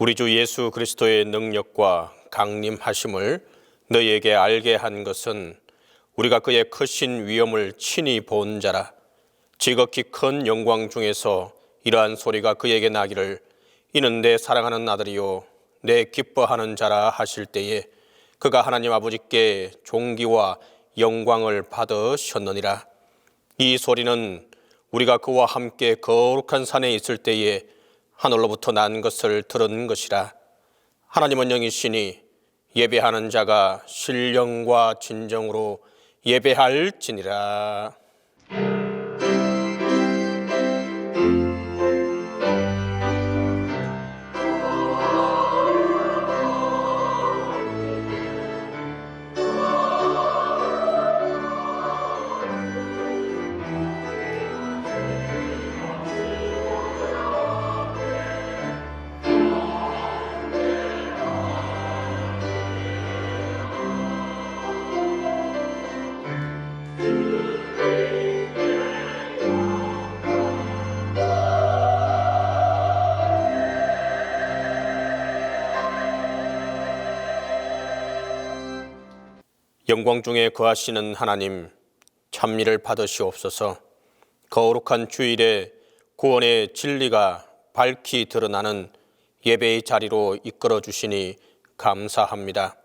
우리 주 예수 그리스도의 능력과 강림하심을 너희에게 알게 한 것은 우리가 그의 크신 위엄을 친히 본 자라. 지극히 큰 영광 중에서 이러한 소리가 그에게 나기를 이는 내 사랑하는 아들이요 내 기뻐하는 자라 하실 때에 그가 하나님 아버지께 존귀와 영광을 받으셨느니라. 이 소리는 우리가 그와 함께 거룩한 산에 있을 때에 하늘로부터 난 것을 들은 것이라. 하나님은 영이시니 예배하는 자가 신령과 진정으로 예배할지니라. 영광 중에 거하시는 하나님, 찬미를 받으시옵소서. 거룩한 주일에 구원의 진리가 밝히 드러나는 예배의 자리로 이끌어 주시니 감사합니다.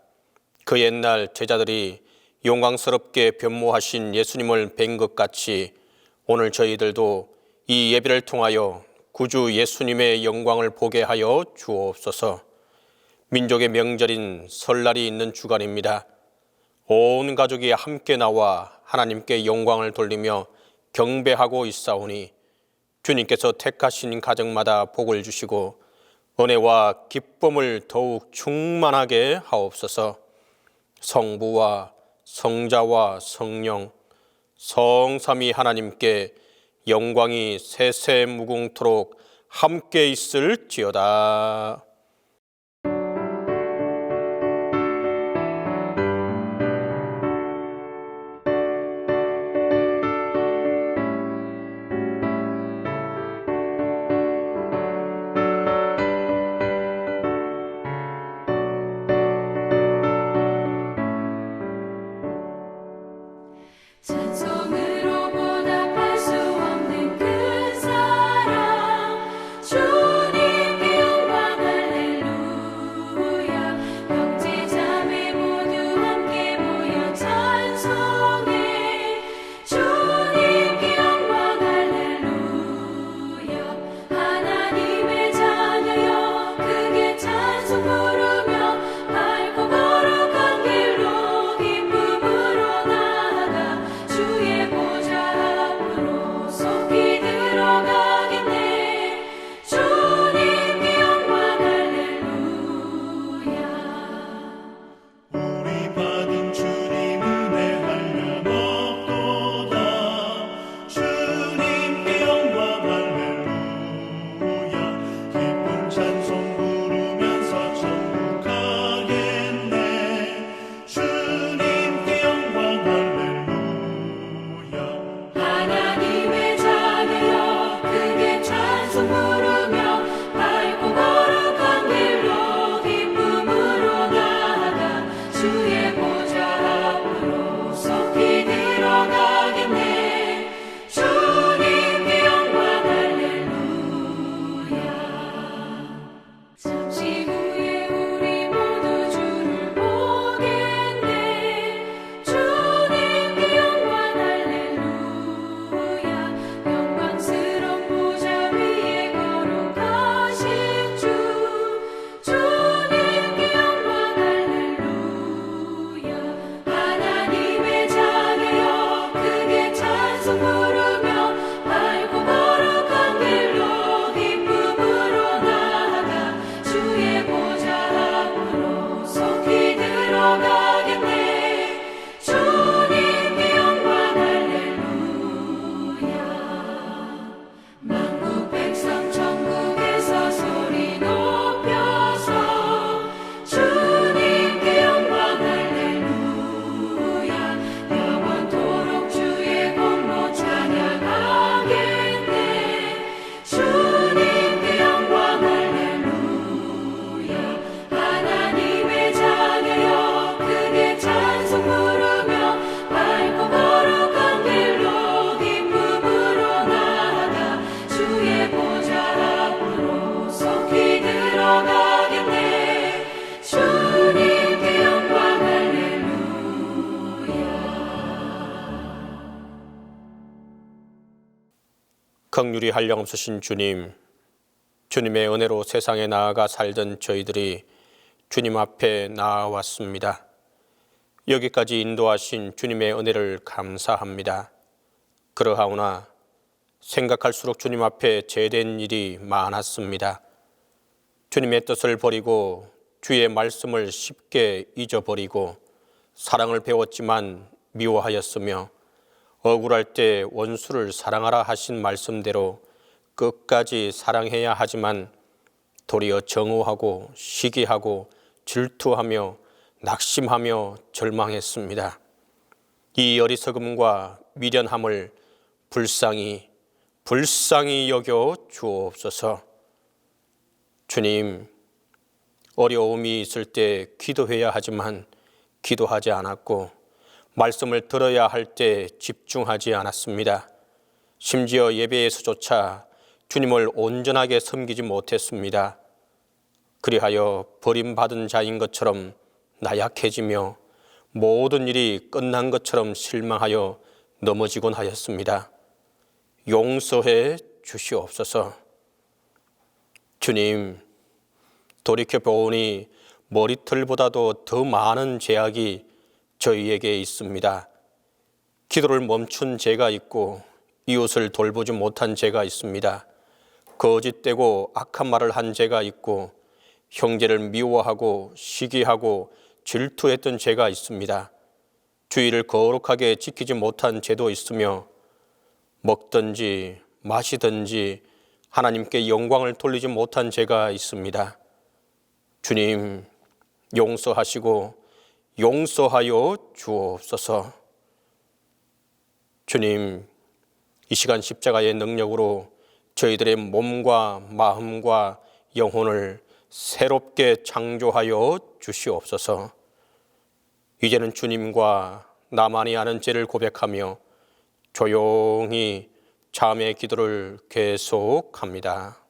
그 옛날 제자들이 영광스럽게 변모하신 예수님을 뵌 것 같이 오늘 저희들도 이 예배를 통하여 구주 예수님의 영광을 보게 하여 주옵소서. 민족의 명절인 설날이 있는 주간입니다. 온 가족이 함께 나와 하나님께 영광을 돌리며 경배하고 있사오니 주님께서 택하신 가정마다 복을 주시고 은혜와 기쁨을 더욱 충만하게 하옵소서. 성부와 성자와 성령 성삼위 하나님께 영광이 세세무궁토록 함께 있을지어다. 찬송으로 보답할 수 없는 그 사랑 주님께 영광 할렐루야. 형제자매 모두 함께 모여 찬송해 주님께 영광 할렐루야. 하나님의 자녀여 크게 찬송 부르며 밝고 거룩한 길로 기쁨으로 나아가 주의 긍휼히 한량없으신 주님, 주님의 은혜로 세상에 나아가 살던 저희들이 주님 앞에 나아왔습니다. 여기까지 인도하신 주님의 은혜를 감사합니다. 그러하오나 생각할수록 주님 앞에 제된 일이 많았습니다. 주님의 뜻을 버리고 주의 말씀을 쉽게 잊어버리고 사랑을 배웠지만 미워하였으며 억울할 때 원수를 사랑하라 하신 말씀대로 끝까지 사랑해야 하지만 도리어 정오하고 시기하고 질투하며 낙심하며 절망했습니다. 이 어리석음과 미련함을 불쌍히 여겨 주옵소서. 주님, 어려움이 있을 때 기도해야 하지만 기도하지 않았고 말씀을 들어야 할 때 집중하지 않았습니다. 심지어 예배에서조차 주님을 온전하게 섬기지 못했습니다. 그리하여 버림받은 자인 것처럼 나약해지며 모든 일이 끝난 것처럼 실망하여 넘어지곤 하였습니다. 용서해 주시옵소서. 주님, 돌이켜보니 머리털보다도 더 많은 죄악이 저희에게 있습니다. 기도를 멈춘 죄가 있고 이웃을 돌보지 못한 죄가 있습니다. 거짓되고 악한 말을 한 죄가 있고 형제를 미워하고 시기하고 질투했던 죄가 있습니다. 주의를 거룩하게 지키지 못한 죄도 있으며 먹든지 마시든지 하나님께 영광을 돌리지 못한 죄가 있습니다. 주님, 용서하시고 용서하여 주옵소서. 주님, 이 시간 십자가의 능력으로 저희들의 몸과 마음과 영혼을 새롭게 창조하여 주시옵소서. 이제는 주님과 나만이 아는 죄를 고백하며 조용히 자음의 기도를 계속합니다.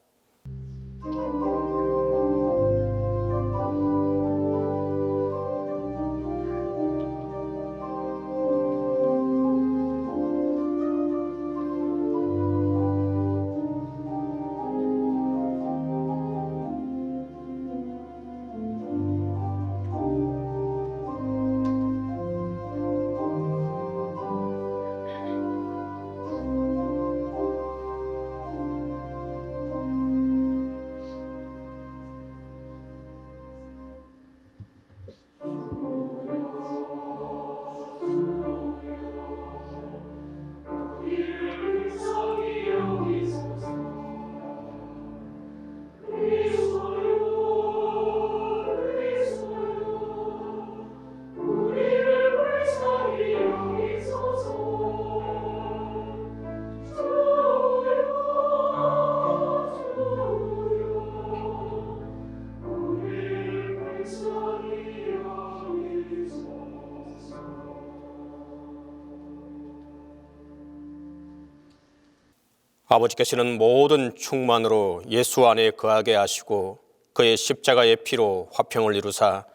아버지께서는 모든 충만으로 예수 안에 거하게 하시고 그의 십자가의 피로 화평을 이루사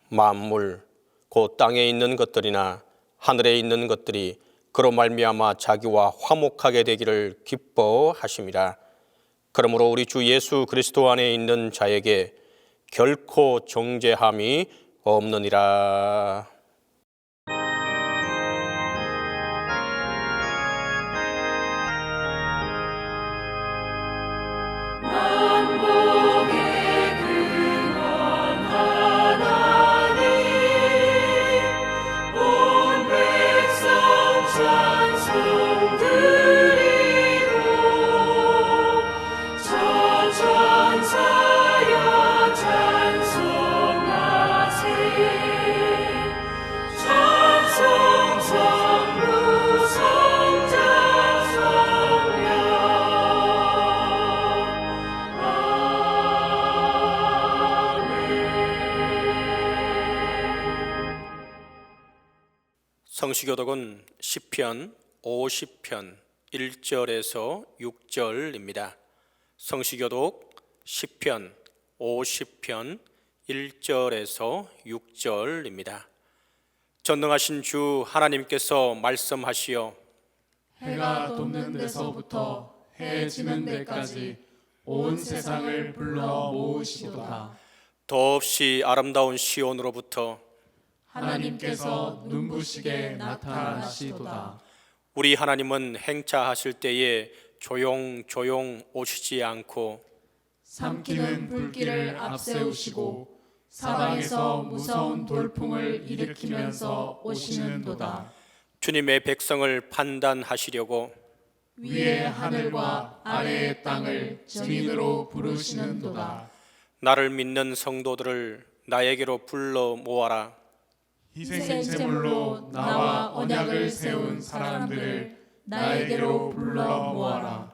만물 곧 땅에 있는 것들이나 하늘에 있는 것들이 그로 말미암아 자기와 화목하게 되기를 기뻐하심이라. 그러므로 우리 주 예수 그리스도 안에 있는 자에게 결코 정죄함이 없느니라. 만복의 근원 하나님 온 백성 찬송 드리고 천천사여 찬송하세 찬송 성부 성자 성령 성시교독은 시편 50편 1절에서 6절입니다. 성시교독 시편 50편 1절에서 6절입니다. 전능하신 주 하나님께서 말씀하시어 해가 돋는 데서부터 해 지는 데까지 온 세상을 불러 모으시도다. 더없이 아름다운 시온으로부터 하나님께서 눈부시게 나타나시도다. 우리 하나님은 행차하실 때에 조용조용 오시지 않고 삼키는 불길을 앞세우시고 사방에서 무서운 돌풍을 일으키면서 오시는도다. 주님의 백성을 판단하시려고 위의 하늘과 아래의 땅을 증인으로 부르시는도다. 나를 믿는 성도들을 나에게로 불러 모아라. 희생제물로 나와 언약을 세운 사람들을 나에게로 불러 모아라.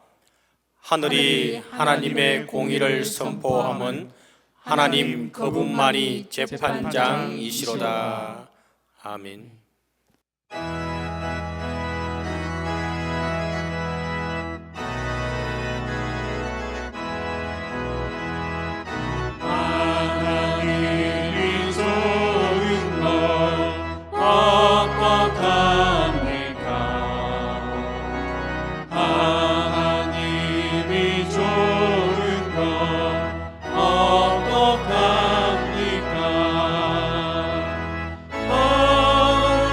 하늘이 하나님의 공의를 선포함은 하나님 그분만이 재판장이시로다. 아멘. 하나님이 좋은 걸 어떡합니까? 하나님이 좋은 걸 어떡합니까? 하나님이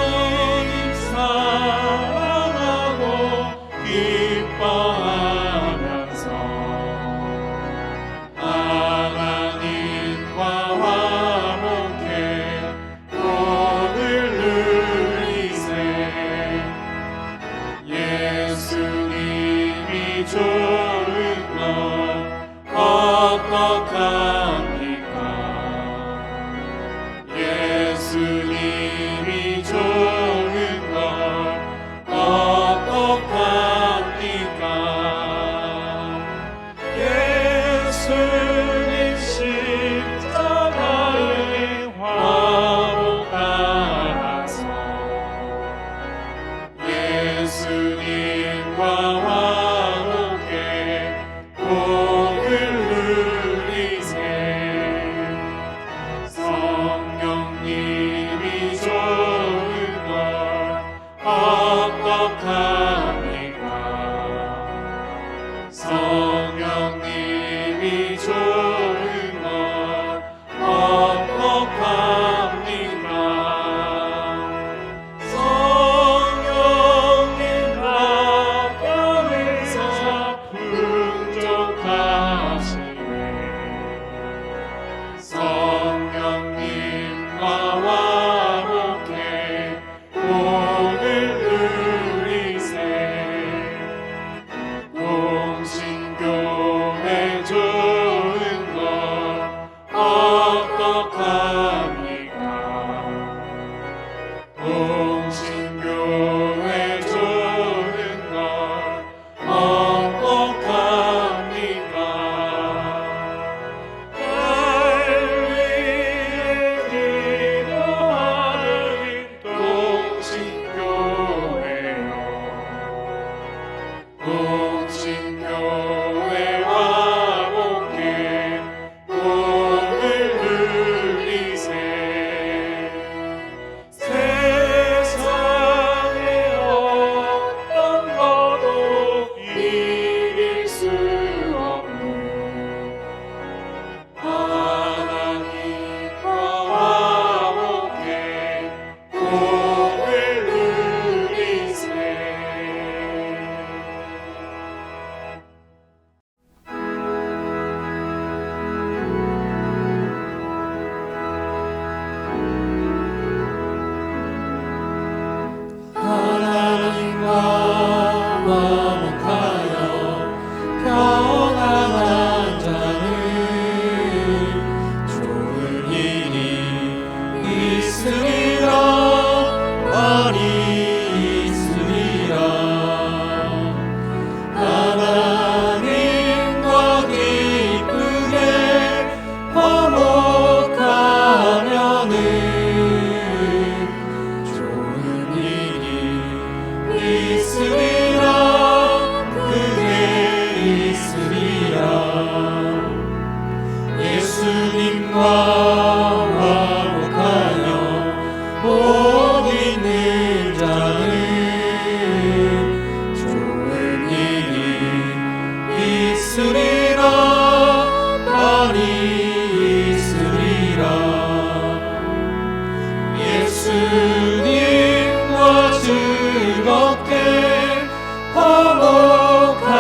뜨겁게 화목하면은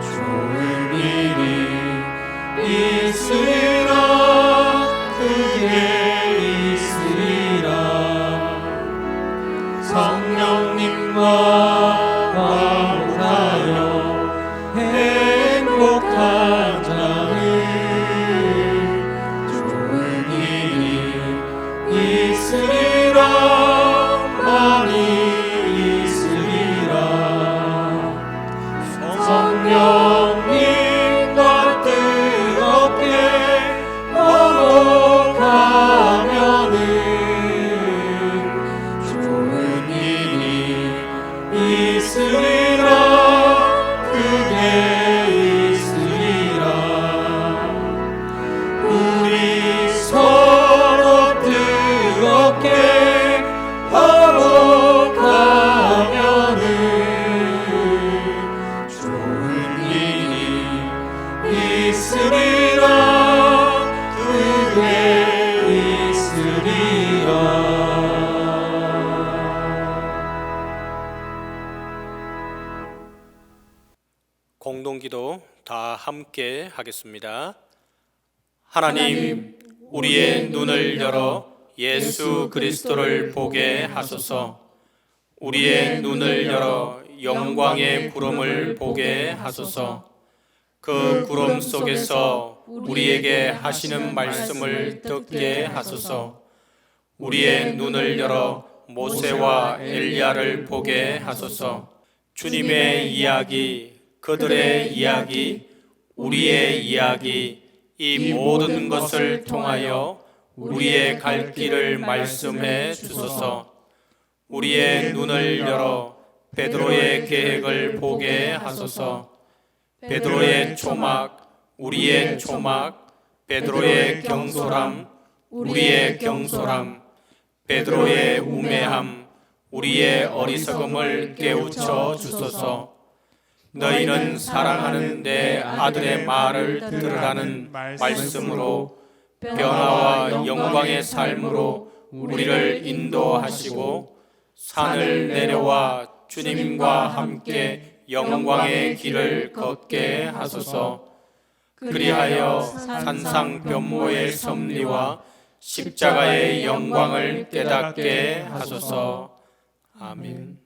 좋은 일이 있으리라. 크게 있으리라. 성령님과 화목하여 행복한 자는 좋은 일이 있으리라. 많이 있으리라. 성령님과 뜨겁게 화목하면은 좋은 일이 있으리라. 크게 있으리라. 우리 서로 뜨겁게 화목하면은 좋은 일이 있으리라. 크게 있으리라. 공동기도 다 함께 하겠습니다. 하나님, 우리의 눈을 열어 예수 그리스도를 보게 하소서. 우리의 눈을 열어 영광의 구름을 보게 하소서. 그 구름 속에서 우리에게 하시는 말씀을 듣게 하소서. 우리의 눈을 열어 모세와 엘리야를 보게 하소서. 주님의 이야기, 그들의 이야기, 우리의 이야기, 이 모든 것을 통하여 우리의 갈 길을 말씀해 주소서. 우리의 눈을 열어 베드로의 계획을 보게 하소서. 베드로의 초막, 우리의 초막, 베드로의 경솔함, 우리의 경솔함, 베드로의 우매함, 우리의 어리석음을 깨우쳐 주소서. 너희는 사랑하는 내 아들의 말을 들으라는 말씀으로 변화와 영광의 삶으로 우리를 인도하시고 산을 내려와 주님과 함께 영광의 길을 걷게 하소서. 그리하여 산상 변모의 섭리와 십자가의 영광을 깨닫게 하소서. 아멘.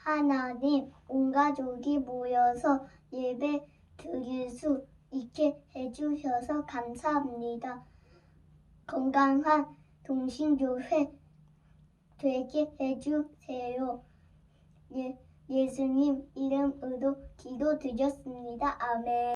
하나님, 온 가족이 모여서 예배 드릴 수 있게 해주셔서 감사합니다. 건강한 동신교회 되게 해주세요. 예수님 이름으로 기도드렸습니다. 아멘.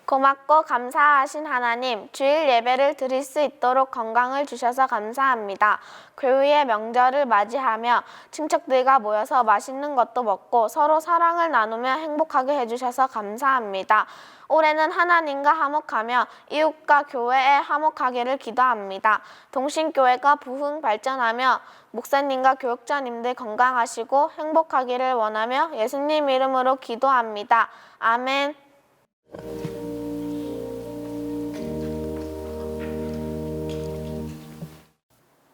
고맙고 감사하신 하나님, 주일 예배를 드릴 수 있도록 건강을 주셔서 감사합니다. 교회의 명절을 맞이하며 친척들과 모여서 맛있는 것도 먹고 서로 사랑을 나누며 행복하게 해주셔서 감사합니다. 올해는 하나님과 화목하며 이웃과 교회에 화목하기를 기도합니다. 동신교회가 부흥 발전하며 목사님과 교육자님들 건강하시고 행복하기를 원하며 예수님 이름으로 기도합니다. 아멘.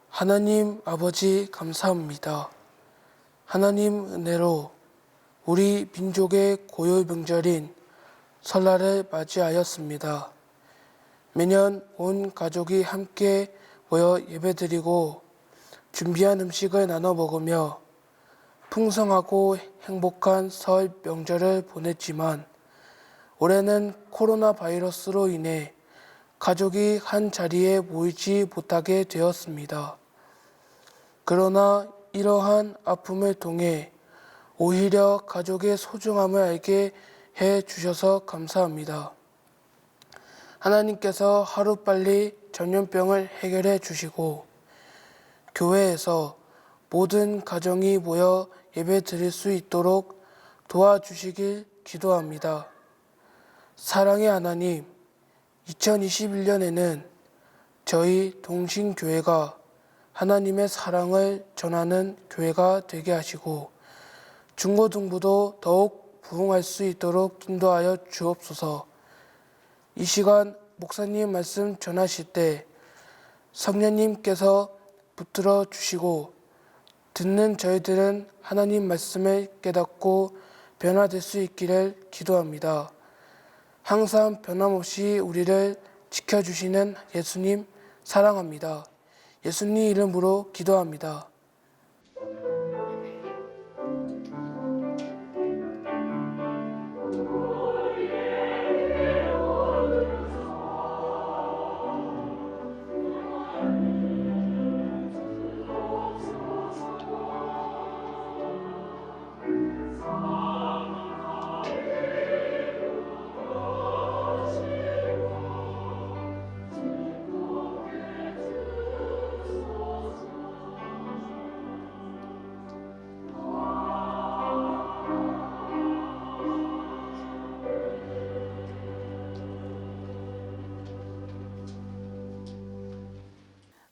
하나님 아버지 감사합니다. 하나님 은혜로 우리 민족의 고유 명절인 설날을 맞이하였습니다. 매년 온 가족이 함께 모여 예배드리고 준비한 음식을 나눠 먹으며 풍성하고 행복한 설 명절을 보냈지만 올해는 코로나 바이러스로 인해 가족이 한 자리에 모이지 못하게 되었습니다. 그러나 이러한 아픔을 통해 오히려 가족의 소중함을 알게 해 주셔서 감사합니다. 하나님께서 하루빨리 전염병을 해결해 주시고 교회에서 모든 가정이 모여 예배 드릴 수 있도록 도와주시길 기도합니다. 사랑의 하나님, 2021년에는 저희 동신교회가 하나님의 사랑을 전하는 교회가 되게 하시고 중고등부도 더욱 부흥할 수 있도록 인도하여 주옵소서. 이 시간 목사님 말씀 전하실 때 성령님께서 붙들어 주시고 듣는 저희들은 하나님 말씀을 깨닫고 변화될 수 있기를 기도합니다. 항상 변함없이 우리를 지켜주시는 예수님 사랑합니다. 예수님 이름으로 기도합니다.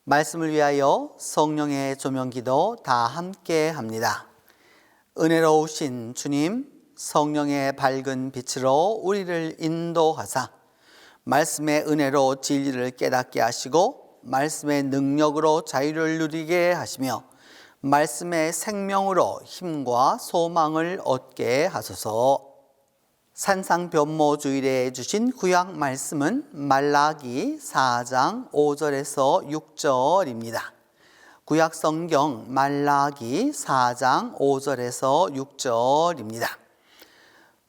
말씀을 위하여 성령의 조명기도 다 함께 합니다. 은혜로우신 주님, 성령의 밝은 빛으로 우리를 인도하사 말씀의 은혜로 진리를 깨닫게 하시고 말씀의 능력으로 자유를 누리게 하시며 말씀의 생명으로 힘과 소망을 얻게 하소서. 산상변모주일에 주신 구약 말씀은 말라기 4장 5절에서 6절입니다. 구약 성경 말라기 4장 5절에서 6절입니다.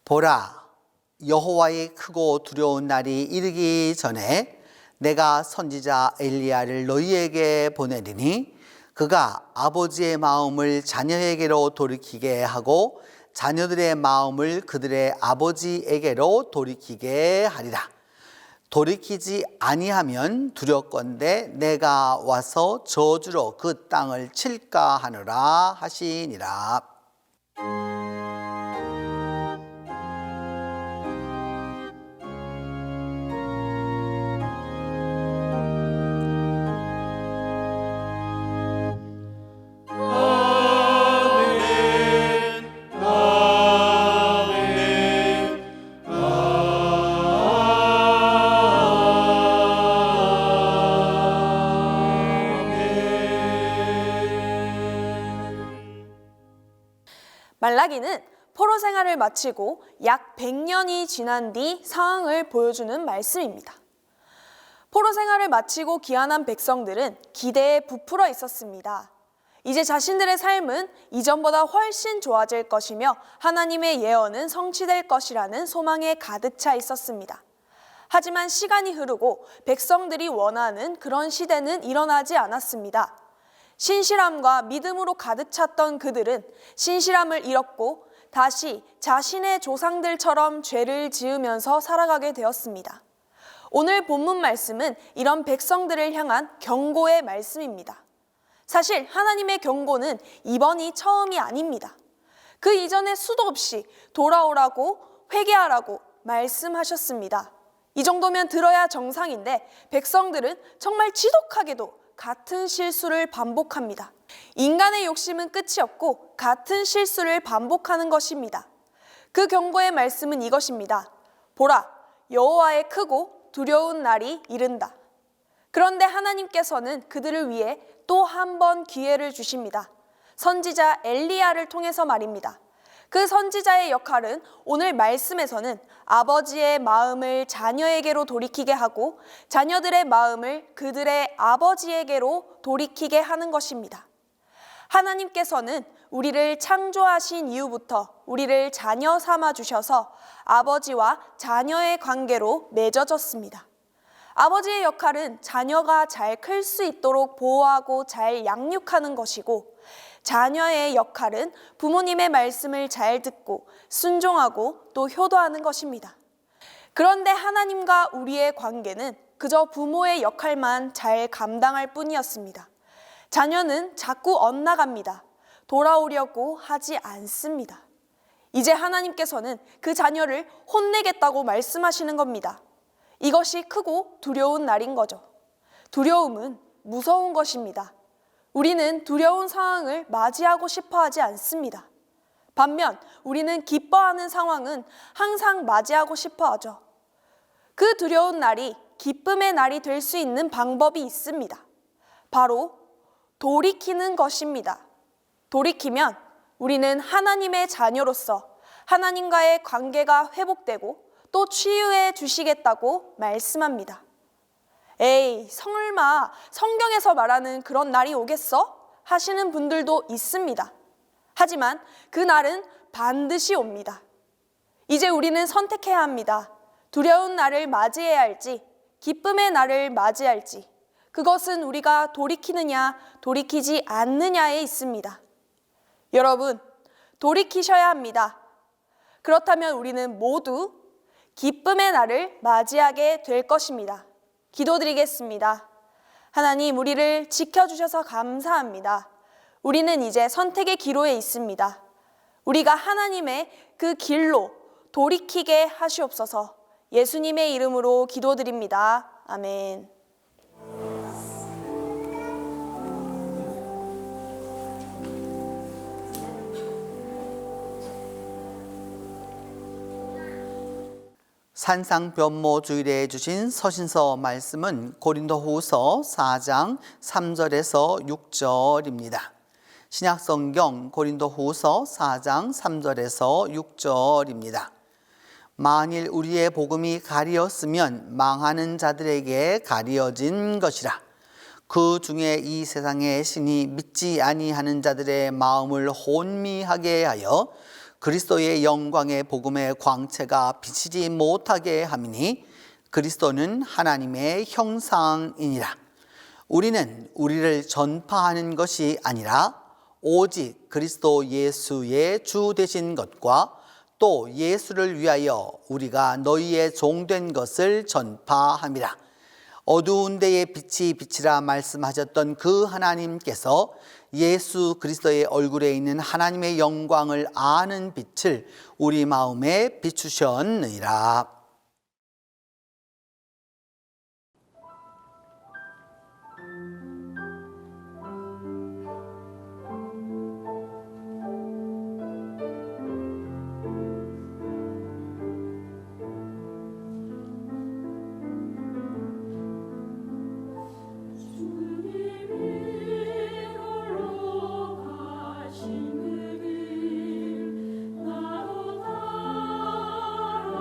보라, 여호와의 크고 두려운 날이 이르기 전에 내가 선지자 엘리야를 너희에게 보내리니 그가 아버지의 마음을 자녀에게로 돌이키게 하고 자녀들의 마음을 그들의 아버지에게로 돌이키게 하리라. 돌이키지 아니하면 두렵건대 내가 와서 저주로 그 땅을 칠까 하노라 하시니라. 말라기는 포로 생활을 마치고 약 100년이 지난 뒤 상황을 보여주는 말씀입니다. 포로 생활을 마치고 귀환한 백성들은 기대에 부풀어 있었습니다. 이제 자신들의 삶은 이전보다 훨씬 좋아질 것이며 하나님의 예언은 성취될 것이라는 소망에 가득 차 있었습니다. 하지만 시간이 흐르고 백성들이 원하는 그런 시대는 일어나지 않았습니다. 신실함과 믿음으로 가득 찼던 그들은 신실함을 잃었고 다시 자신의 조상들처럼 죄를 지으면서 살아가게 되었습니다. 오늘 본문 말씀은 이런 백성들을 향한 경고의 말씀입니다. 사실 하나님의 경고는 이번이 처음이 아닙니다. 그 이전에 수도 없이 돌아오라고 회개하라고 말씀하셨습니다. 이 정도면 들어야 정상인데 백성들은 정말 지독하게도 같은 실수를 반복합니다. 인간의 욕심은 끝이 없고 같은 실수를 반복하는 것입니다. 그 경고의 말씀은 이것입니다. 보라, 여호와의 크고 두려운 날이 이른다. 그런데 하나님께서는 그들을 위해 또 한 번 기회를 주십니다. 선지자 엘리야를 통해서 말입니다. 그 선지자의 역할은 오늘 말씀에서는 아버지의 마음을 자녀에게로 돌이키게 하고 자녀들의 마음을 그들의 아버지에게로 돌이키게 하는 것입니다. 하나님께서는 우리를 창조하신 이후부터 우리를 자녀 삼아 주셔서 아버지와 자녀의 관계로 맺어졌습니다. 아버지의 역할은 자녀가 잘 클 수 있도록 보호하고 잘 양육하는 것이고 자녀의 역할은 부모님의 말씀을 잘 듣고 순종하고 또 효도하는 것입니다. 그런데 하나님과 우리의 관계는 그저 부모의 역할만 잘 감당할 뿐이었습니다. 자녀는 자꾸 엇나갑니다. 돌아오려고 하지 않습니다. 이제 하나님께서는 그 자녀를 혼내겠다고 말씀하시는 겁니다. 이것이 크고 두려운 날인 거죠. 두려움은 무서운 것입니다. 우리는 두려운 상황을 맞이하고 싶어 하지 않습니다. 반면 우리는 기뻐하는 상황은 항상 맞이하고 싶어 하죠. 그 두려운 날이 기쁨의 날이 될 수 있는 방법이 있습니다. 바로 돌이키는 것입니다. 돌이키면 우리는 하나님의 자녀로서 하나님과의 관계가 회복되고 또 치유해 주시겠다고 말씀합니다. 에이, 설마 성경에서 말하는 그런 날이 오겠어? 하시는 분들도 있습니다. 하지만 그 날은 반드시 옵니다. 이제 우리는 선택해야 합니다. 두려운 날을 맞이해야 할지, 기쁨의 날을 맞이할지, 그것은 우리가 돌이키느냐, 돌이키지 않느냐에 있습니다. 여러분, 돌이키셔야 합니다. 그렇다면 우리는 모두 기쁨의 날을 맞이하게 될 것입니다. 기도드리겠습니다. 하나님, 우리를 지켜주셔서 감사합니다. 우리는 이제 선택의 기로에 있습니다. 우리가 하나님의 그 길로 돌이키게 하시옵소서. 예수님의 이름으로 기도드립니다. 아멘. 산상변모주일에 주신 서신서 말씀은 고린도후서 4장 3절에서 6절입니다. 신약성경 고린도후서 4장 3절에서 6절입니다. 만일 우리의 복음이 가리었으면 망하는 자들에게 가리어진 것이라. 그 중에 이 세상의 신이 믿지 아니하는 자들의 마음을 혼미하게 하여 그리스도의 영광의 복음의 광채가 비치지 못하게 함이니 그리스도는 하나님의 형상이니라. 우리는 우리를 전파하는 것이 아니라 오직 그리스도 예수의 주 되신 것과 또 예수를 위하여 우리가 너희의 종된 것을 전파함이라. 어두운 데에 빛이 비치라 말씀하셨던 그 하나님께서 예수 그리스도의 얼굴에 있는 하나님의 영광을 아는 빛을 우리 마음에 비추셨느니라. 나도 따라가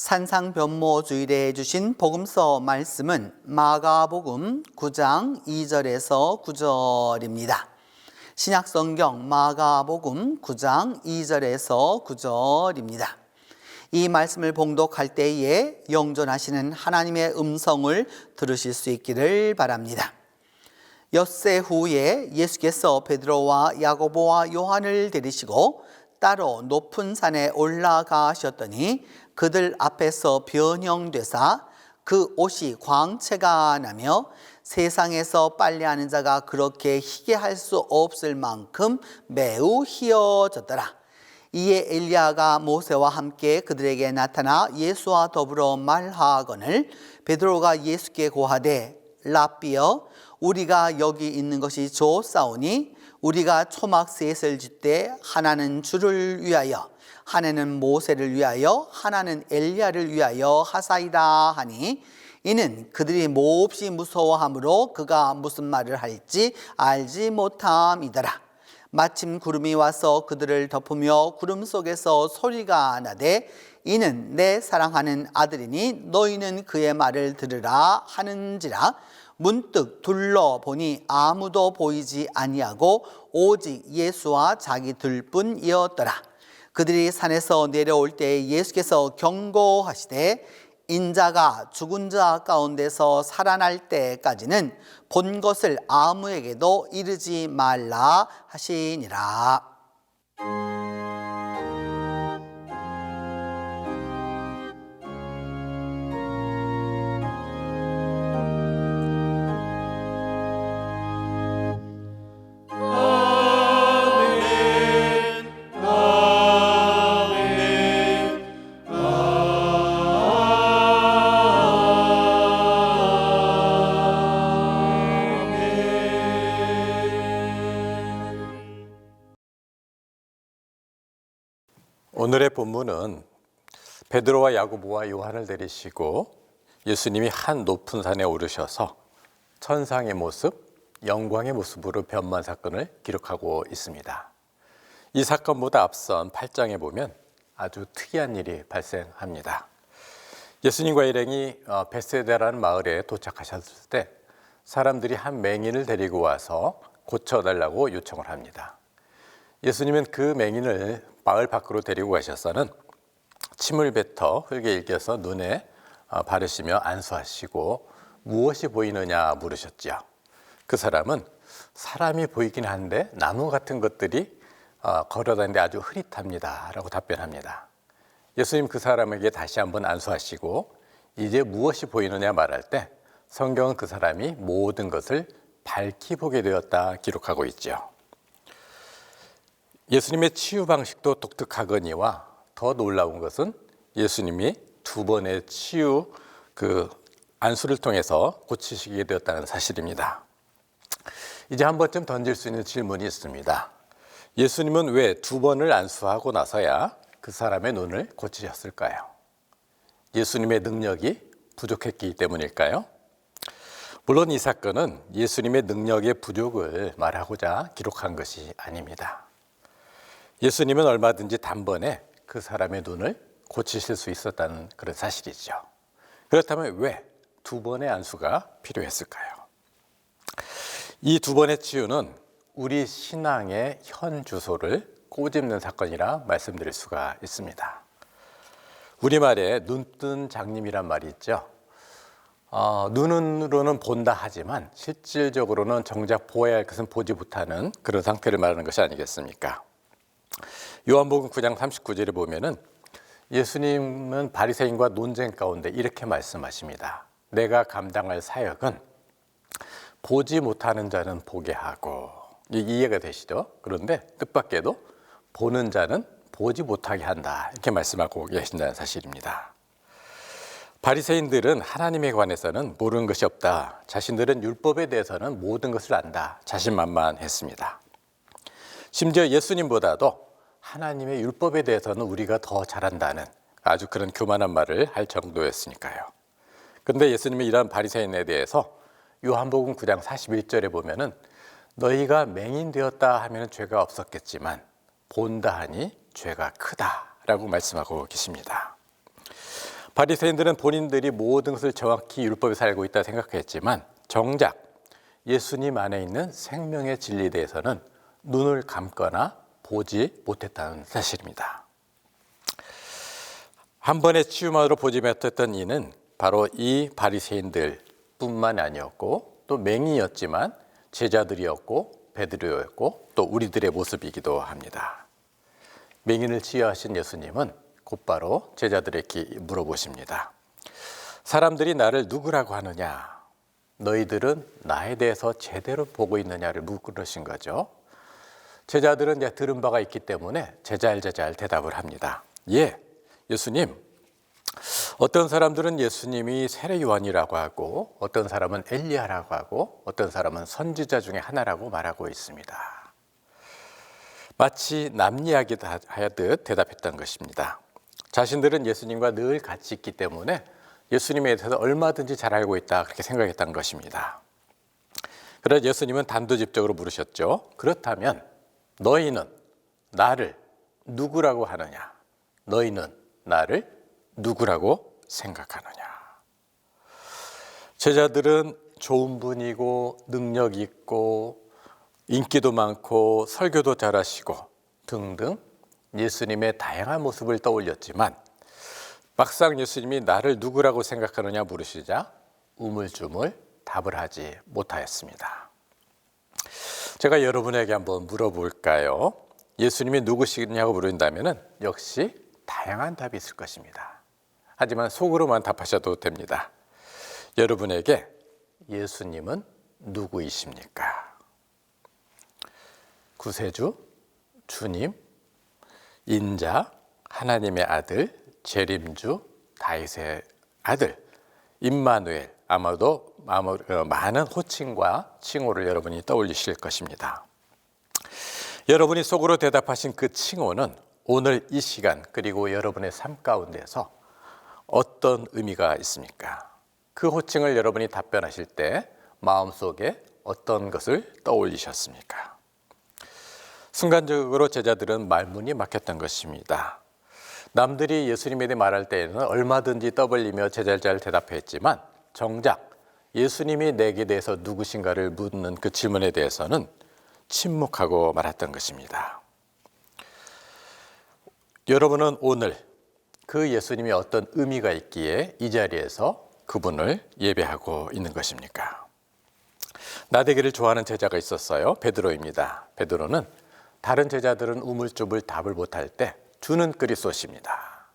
산상변모주일에 주신 복음서 말씀은 마가복음 9장 2절에서 9절입니다. 신약성경 마가복음 9장 2절에서 9절입니다. 이 말씀을 봉독할 때에 영존하시는 하나님의 음성을 들으실 수 있기를 바랍니다. 엿새 후에 예수께서 베드로와 야고보와 요한을 데리시고 따로 높은 산에 올라가셨더니 그들 앞에서 변형되사 그 옷이 광채가 나며 세상에서 빨래하는 자가 그렇게 희게 할 수 없을 만큼 매우 희어졌더라. 이에 엘리야가 모세와 함께 그들에게 나타나 예수와 더불어 말하거늘 베드로가 예수께 고하되 랍비여 우리가 여기 있는 것이 좋사오니 우리가 초막 셋을 짓되 하나는 주를 위하여 하나는 모세를 위하여 하나는 엘리야를 위하여 하사이다 하니 이는 그들이 몹시 무서워하므로 그가 무슨 말을 할지 알지 못함이더라. 마침 구름이 와서 그들을 덮으며 구름 속에서 소리가 나되 이는 내 사랑하는 아들이니 너희는 그의 말을 들으라 하는지라. 문득 둘러보니 아무도 보이지 아니하고 오직 예수와 자기들뿐이었더라. 그들이 산에서 내려올 때 예수께서 경고하시되 인자가 죽은 자 가운데서 살아날 때까지는 본 것을 아무에게도 이르지 말라 하시니라. 오늘의 본문은 베드로와 야고보와 요한을 데리시고 예수님이 한 높은 산에 오르셔서 천상의 모습, 영광의 모습으로 변만 사건을 기록하고 있습니다. 이 사건보다 앞선 8장에 보면 아주 특이한 일이 발생합니다. 예수님과 일행이 베세다라는 마을에 도착하셨을 때 사람들이 한 맹인을 데리고 와서 고쳐달라고 요청을 합니다. 예수님은 그 맹인을 마을 밖으로 데리고 가셔서는 침을 뱉어 흙에 일겨서 눈에 바르시며 안수하시고 무엇이 보이느냐 물으셨죠. 그 사람은 사람이 보이긴 한데 나무 같은 것들이 걸어다니는데 아주 흐릿합니다 라고 답변합니다. 예수님 그 사람에게 다시 한번 안수하시고 이제 무엇이 보이느냐 말할 때 성경은 그 사람이 모든 것을 밝히 보게 되었다 기록하고 있죠. 예수님의 치유 방식도 독특하거니와 더 놀라운 것은 예수님이 두 번의 치유 안수를 통해서 고치시게 되었다는 사실입니다. 이제 한 번쯤 던질 수 있는 질문이 있습니다. 예수님은 왜 두 번을 안수하고 나서야 그 사람의 눈을 고치셨을까요? 예수님의 능력이 부족했기 때문일까요? 물론 이 사건은 예수님의 능력의 부족을 말하고자 기록한 것이 아닙니다. 예수님은 얼마든지 단번에 그 사람의 눈을 고치실 수 있었다는 그런 사실이죠. 그렇다면 왜 두 번의 안수가 필요했을까요? 이 두 번의 치유는 우리 신앙의 현 주소를 꼬집는 사건이라 말씀드릴 수가 있습니다. 우리말에 눈뜬 장님이란 말이 있죠. 눈으로는 본다 하지만 실질적으로는 정작 보아야 할 것은 보지 못하는 그런 상태를 말하는 것이 아니겠습니까? 요한복음 9장 39절에 보면은 예수님은 바리새인과 논쟁 가운데 이렇게 말씀하십니다. 내가 감당할 사역은 보지 못하는 자는 보게 하고, 이해가 되시죠? 그런데 뜻밖에도 보는 자는 보지 못하게 한다 이렇게 말씀하고 계신다는 사실입니다. 바리새인들은 하나님에 관해서는 모르는 것이 없다. 자신들은 율법에 대해서는 모든 것을 안다. 자신만만했습니다. 심지어 예수님보다도 하나님의 율법에 대해서는 우리가 더 잘한다는 아주 그런 교만한 말을 할 정도였으니까요. 그런데 예수님이 이러한 바리새인에 대해서 요한복음 9장 41절에 보면은 너희가 맹인 되었다 하면 죄가 없었겠지만 본다 하니 죄가 크다라고 말씀하고 계십니다. 바리새인들은 본인들이 모든 것을 정확히 율법에서 알고 있다 생각했지만 정작 예수님 안에 있는 생명의 진리에 대해서는 눈을 감거나 보지 못했다는 사실입니다. 한 번의 치유만으로 보지 못했던 이는 바로 이 바리새인들뿐만 아니었고 또 맹인이었지만 제자들이었고 베드로였고 또 우리들의 모습이기도 합니다. 맹인을 치유하신 예수님은 곧바로 제자들에게 물어보십니다. 사람들이 나를 누구라고 하느냐? 너희들은 나에 대해서 제대로 보고 있느냐를 물으신 거죠. 제자들은 이제 들은 바가 있기 때문에 제잘제잘 대답을 합니다. 예, 예수님. 어떤 사람들은 예수님이 세례 요한이라고 하고 어떤 사람은 엘리야라고 하고 어떤 사람은 선지자 중에 하나라고 말하고 있습니다. 마치 남 이야기 하듯 대답했던 것입니다. 자신들은 예수님과 늘 같이 있기 때문에 예수님에 대해서 얼마든지 잘 알고 있다 그렇게 생각했던 것입니다. 그래서 예수님은 단도직입적으로 물으셨죠. 그렇다면 너희는 나를 누구라고 하느냐? 너희는 나를 누구라고 생각하느냐? 제자들은 좋은 분이고 능력 있고 인기도 많고 설교도 잘하시고 등등 예수님의 다양한 모습을 떠올렸지만 막상 예수님이 나를 누구라고 생각하느냐 물으시자 우물쭈물 답을 하지 못하였습니다. 제가 여러분에게 한번 물어볼까요? 예수님이 누구시냐고 물은다면 역시 다양한 답이 있을 것입니다. 하지만 속으로만 답하셔도 됩니다. 여러분에게 예수님은 누구이십니까? 구세주, 주님, 인자, 하나님의 아들, 재림주, 다윗의 아들, 임마누엘, 아마도 많은 호칭과 칭호를 여러분이 떠올리실 것입니다. 여러분이 속으로 대답하신 그 칭호는 오늘 이 시간 그리고 여러분의 삶 가운데서 어떤 의미가 있습니까? 그 호칭을 여러분이 답변하실 때 마음속에 어떤 것을 떠올리셨습니까? 순간적으로 제자들은 말문이 막혔던 것입니다. 남들이 예수님에 대해 말할 때에는 얼마든지 떠벌리며 제잘제잘 대답했지만 정작 예수님이 내게 대해서 누구신가를 묻는 그 질문에 대해서는 침묵하고 말았던 것입니다. 여러분은 오늘 그 예수님이 어떤 의미가 있기에 이 자리에서 그분을 예배하고 있는 것입니까? 나대기를 좋아하는 제자가 있었어요. 베드로입니다. 베드로는 다른 제자들은 우물쭈물 답을 못할 때 주는 그리스도십니다.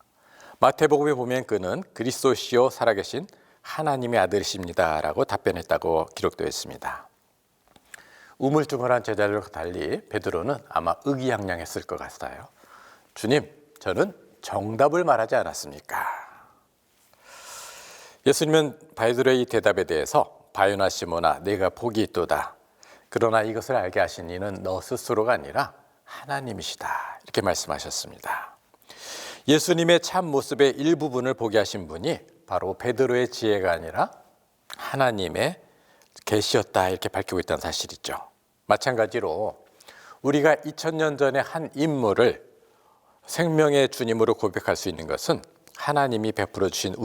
마태복음에 보면 그는 그리스도시요 살아계신 하나님의 아들이십니다 라고 답변했다고 기록되어 있습니다. 우물쭈물한 제자들과 달리 베드로는 아마 의기양양했을 것 같아요. 주님, 저는 정답을 말하지 않았습니까? 예수님은 베드로의 이 대답에 대해서 바요나 시몬아 내가 복이 있도다. 그러나 이것을 알게 하신 이는 너 스스로가 아니라 하나님이시다. 이렇게 말씀하셨습니다. 예수님의 참 모습의 일부분을 보게 하신 분이 바로 베드로의 지혜가 아니라 하나님의 계시였다 이렇게 밝히고 있다는 사실이죠. 마찬가지로 우리가 2000년 전에 한 인물을 생명의 주님으로 고백할 수 있는 것은 하나님이 베풀어 주신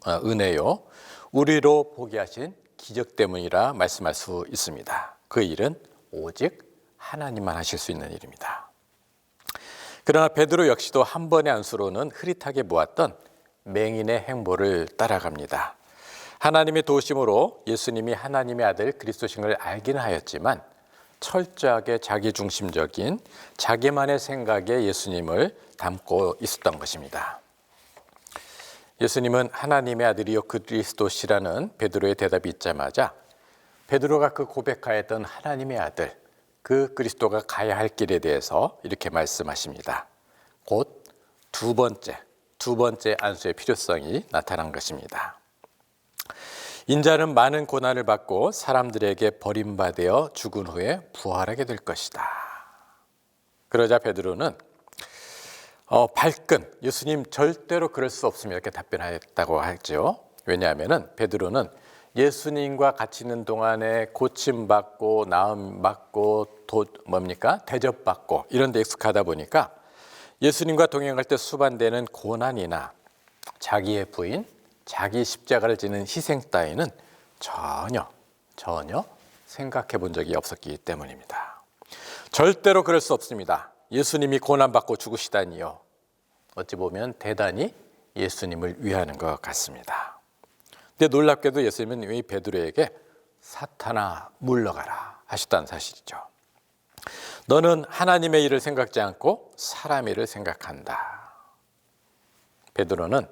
은혜요. 우리로 보게 하신 기적 때문이라 말씀할 수 있습니다. 그 일은 오직 하나님만 하실 수 있는 일입니다. 그러나 베드로 역시도 한 번의 안수로는 흐릿하게 모았던 맹인의 행보를 따라갑니다. 하나님의 도우심으로 예수님이 하나님의 아들 그리스도신 걸 알기는 하였지만 철저하게 자기중심적인 자기만의 생각에 예수님을 담고 있었던 것입니다. 예수님은 하나님의 아들이요 그리스도시라는 베드로의 대답이 있자마자 베드로가 그 고백하였던 하나님의 아들 그 그리스도가 가야 할 길에 대해서 이렇게 말씀하십니다. 곧 두 번째 안수의 필요성이 나타난 것입니다. 인자는 많은 고난을 받고 사람들에게 버림받아 죽은 후에 부활하게 될 것이다. 그러자 베드로는 발끈 예수님 절대로 그럴 수 없습니다 이렇게 답변했다고 하죠. 왜냐하면 베드로는 예수님과 같이 있는 동안에 고침받고 나음받고 대접받고 이런 데 익숙하다 보니까 예수님과 동행할 때 수반되는 고난이나 자기의 부인, 자기 십자가를 지는 희생 따위는 전혀 생각해 본 적이 없었기 때문입니다. 절대로 그럴 수 없습니다. 예수님이 고난받고 죽으시다니요. 어찌 보면 대단히 예수님을 위하는 것 같습니다. 근데 놀랍게도 예수님은 이 베드로에게 사탄아 물러가라 하셨다는 사실이죠. 너는 하나님의 일을 생각지 않고 사람의 일을 생각한다. 베드로는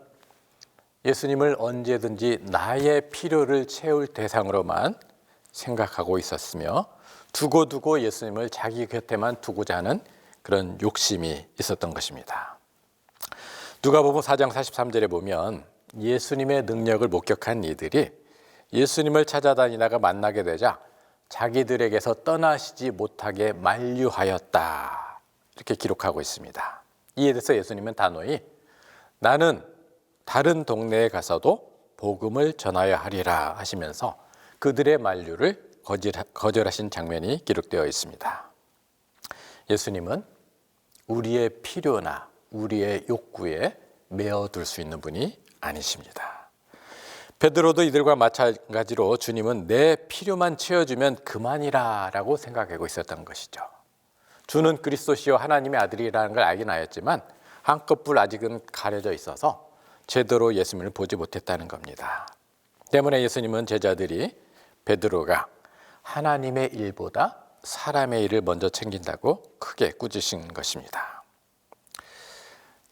예수님을 언제든지 나의 필요를 채울 대상으로만 생각하고 있었으며 두고두고 예수님을 자기 곁에만 두고자 하는 그런 욕심이 있었던 것입니다. 누가복음 4장 43절에 보면 예수님의 능력을 목격한 이들이 예수님을 찾아다니다가 만나게 되자 자기들에게서 떠나시지 못하게 만류하였다. 이렇게 기록하고 있습니다. 이에 대해서 예수님은 단호히 나는 다른 동네에 가서도 복음을 전하여 하리라 하시면서 그들의 만류를 거절하신 장면이 기록되어 있습니다. 예수님은 우리의 필요나 우리의 욕구에 메어둘 수 있는 분이 아니십니다. 베드로도 이들과 마찬가지로 주님은 내 필요만 채워주면 그만이라 라고 생각하고 있었던 것이죠. 주는 그리스도시요 하나님의 아들이라는 걸 알긴 하였지만 한꺼풀 아직은 가려져 있어서 제대로 예수님을 보지 못했다는 겁니다. 때문에 예수님은 제자들이 베드로가 하나님의 일보다 사람의 일을 먼저 챙긴다고 크게 꾸짖으신 것입니다.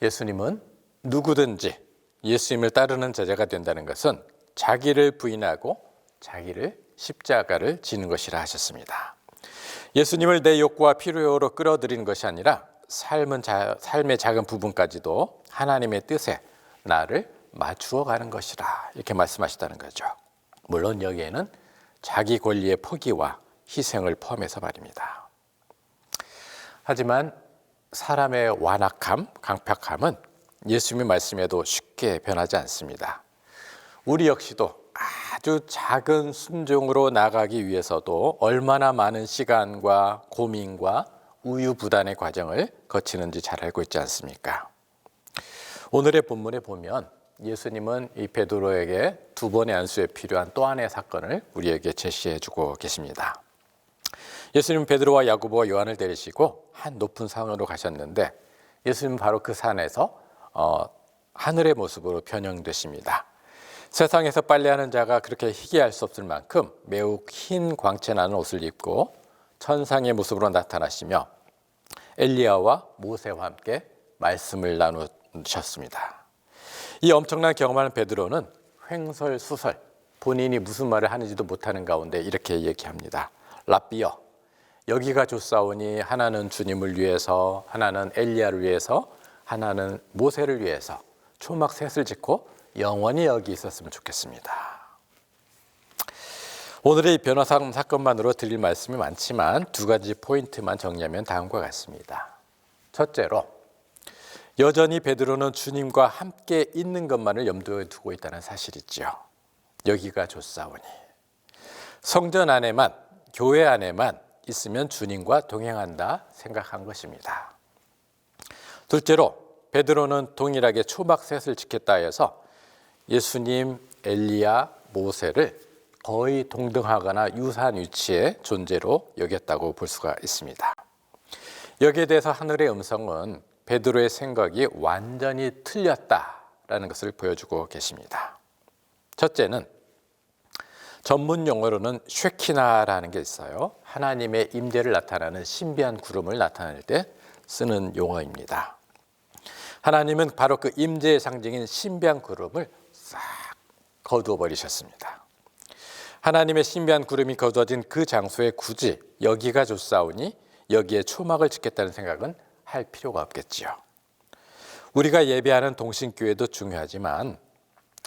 예수님은 누구든지 예수님을 따르는 제자가 된다는 것은 자기를 부인하고 자기를 십자가를 지는 것이라 하셨습니다. 예수님을 내 욕구와 필요로 끌어들이는 것이 아니라 삶의 작은 부분까지도 하나님의 뜻에 나를 맞추어 가는 것이라 이렇게 말씀하시다는 거죠. 물론 여기에는 자기 권리의 포기와 희생을 포함해서 말입니다. 하지만 사람의 완악함, 강팍함은 예수님의 말씀에도 쉽게 변하지 않습니다. 우리 역시도 아주 작은 순종으로 나가기 위해서도 얼마나 많은 시간과 고민과 우유부단의 과정을 거치는지 잘 알고 있지 않습니까? 오늘의 본문에 보면 예수님은 이 베드로에게 두 번의 안수에 필요한 또 하나의 사건을 우리에게 제시해 주고 계십니다. 예수님은 베드로와 야고보와 요한을 데리시고 한 높은 산으로 가셨는데 예수님은 바로 그 산에서 하늘의 모습으로 변형되십니다. 세상에서 빨래하는 자가 그렇게 희귀할 수 없을 만큼 매우 흰 광채 나는 옷을 입고 천상의 모습으로 나타나시며 엘리야와 모세와 함께 말씀을 나누셨습니다. 이 엄청난 경험하는 베드로는 횡설수설, 본인이 무슨 말을 하는지도 못하는 가운데 이렇게 얘기합니다. 랍비여, 여기가 좋사오니 하나는 주님을 위해서, 하나는 엘리야를 위해서, 하나는 모세를 위해서 초막 셋을 짓고 영원히 여기 있었으면 좋겠습니다. 오늘의 이 변호사 사건만으로 드릴 말씀이 많지만 두 가지 포인트만 정리하면 다음과 같습니다. 첫째로, 여전히 베드로는 주님과 함께 있는 것만을 염두에 두고 있다는 사실이죠. 여기가 좋사오니. 성전 안에만, 교회 안에만 있으면 주님과 동행한다 생각한 것입니다. 둘째로, 베드로는 동일하게 초막셋을 지켰다 해서 예수님, 엘리야, 모세를 거의 동등하거나 유사한 위치의 존재로 여겼다고 볼 수가 있습니다. 여기에 대해서 하늘의 음성은 베드로의 생각이 완전히 틀렸다라는 것을 보여주고 계십니다. 첫째는 전문 용어로는 쉐키나라는 게 있어요. 하나님의 임재를 나타내는 신비한 구름을 나타낼 때 쓰는 용어입니다. 하나님은 바로 그 임재의 상징인 신비한 구름을 싹 거두어 버리셨습니다. 하나님의 신비한 구름이 거두어진 그 장소에 굳이 여기가 좋사오니 여기에 초막을 짓겠다는 생각은 할 필요가 없겠지요. 우리가 예배하는 동신교회도 중요하지만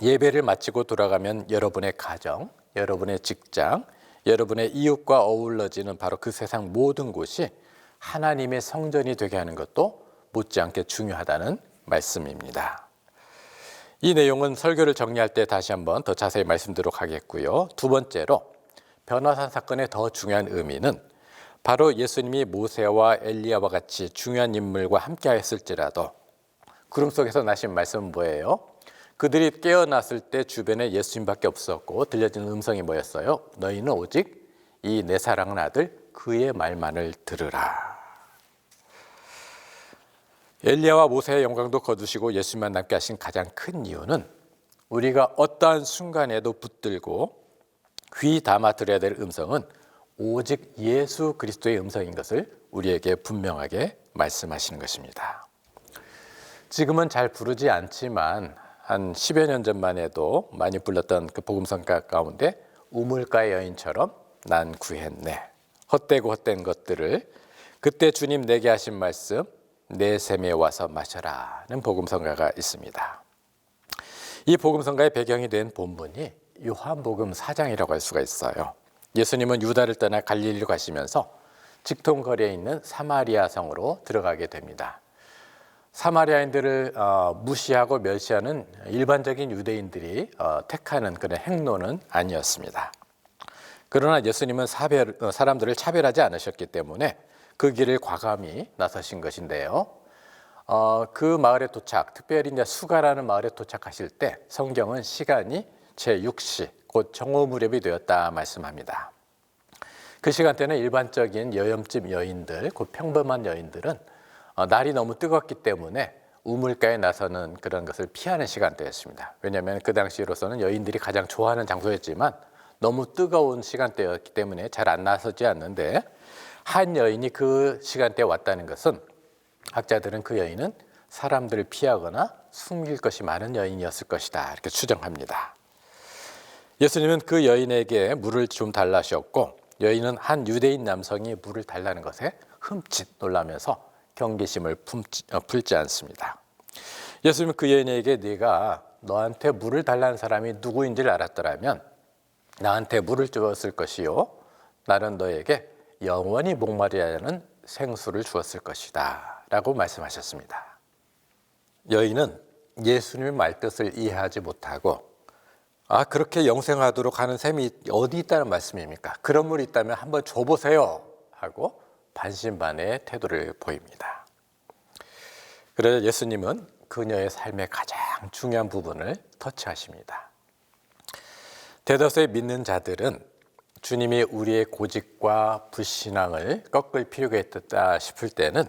예배를 마치고 돌아가면 여러분의 가정, 여러분의 직장, 여러분의 이웃과 어우러지는 바로 그 세상 모든 곳이 하나님의 성전이 되게 하는 것도 못지않게 중요하다는 말씀입니다. 이 내용은 설교를 정리할 때 다시 한번 더 자세히 말씀드리도록 하겠고요. 두 번째로, 변화산 사건의 더 중요한 의미는 바로 예수님이 모세와 엘리야와 같이 중요한 인물과 함께 하였을지라도 구름 속에서 나신 말씀은 뭐예요? 그들이 깨어났을 때 주변에 예수님밖에 없었고 들려지는 음성이 뭐였어요? 너희는 오직 이 내 사랑하는 아들 그의 말만을 들으라. 엘리야와 모세의 영광도 거두시고 예수님만 남게 하신 가장 큰 이유는 우리가 어떠한 순간에도 붙들고 귀 담아 들어야 될 음성은 오직 예수 그리스도의 음성인 것을 우리에게 분명하게 말씀하시는 것입니다. 지금은 잘 부르지 않지만 한 10여 년 전만 해도 많이 불렀던 그 복음성가 가운데 우물가의 여인처럼 난 구했네. 헛되고 헛된 것들을 그때 주님 내게 하신 말씀 내 샘에 와서 마셔라는 복음성가가 있습니다. 이 복음성가의 배경이 된 본문이 요한복음 4장이라고 할 수가 있어요. 예수님은 유다를 떠나 갈릴리로 가시면서 직통거리에 있는 사마리아 성으로 들어가게 됩니다. 사마리아인들을 무시하고 멸시하는 일반적인 유대인들이 택하는 그런 행로는 아니었습니다. 그러나 예수님은 사람들을 차별하지 않으셨기 때문에 그 길을 과감히 나서신 것인데요. 그 마을에 도착, 특별히 이제 수가라는 마을에 도착하실 때 성경은 시간이 제6시, 곧 정오 무렵이 되었다 말씀합니다. 그 시간대는 일반적인 여염집 여인들, 곧 평범한 여인들은 날이 너무 뜨겁기 때문에 우물가에 나서는 그런 것을 피하는 시간대였습니다. 왜냐하면 그 당시로서는 여인들이 가장 좋아하는 장소였지만 너무 뜨거운 시간대였기 때문에 잘 안 나서지 않는데 한 여인이 그 시간대에 왔다는 것은 학자들은 그 여인은 사람들을 피하거나 숨길 것이 많은 여인이었을 것이다 이렇게 추정합니다. 예수님은 그 여인에게 물을 좀 달라 하셨고 여인은 한 유대인 남성이 물을 달라는 것에 흠칫 놀라면서 경계심을 풀지 않습니다. 예수님은 그 여인에게 네가 너한테 물을 달라는 사람이 누구인지를 알았더라면 나한테 물을 주었을 것이요 나는 너에게 영원히 목마르지 않은 생수를 주었을 것이다 라고 말씀하셨습니다. 여인은 예수님의 말뜻을 이해하지 못하고 그렇게 영생하도록 하는 셈이 어디 있다는 말씀입니까? 그런 물이 있다면 한번 줘보세요 하고 반신반의의 태도를 보입니다. 그래서 예수님은 그녀의 삶의 가장 중요한 부분을 터치하십니다. 대다수의 믿는 자들은 주님이 우리의 고집과 불신앙을 꺾을 필요가 있다 싶을 때는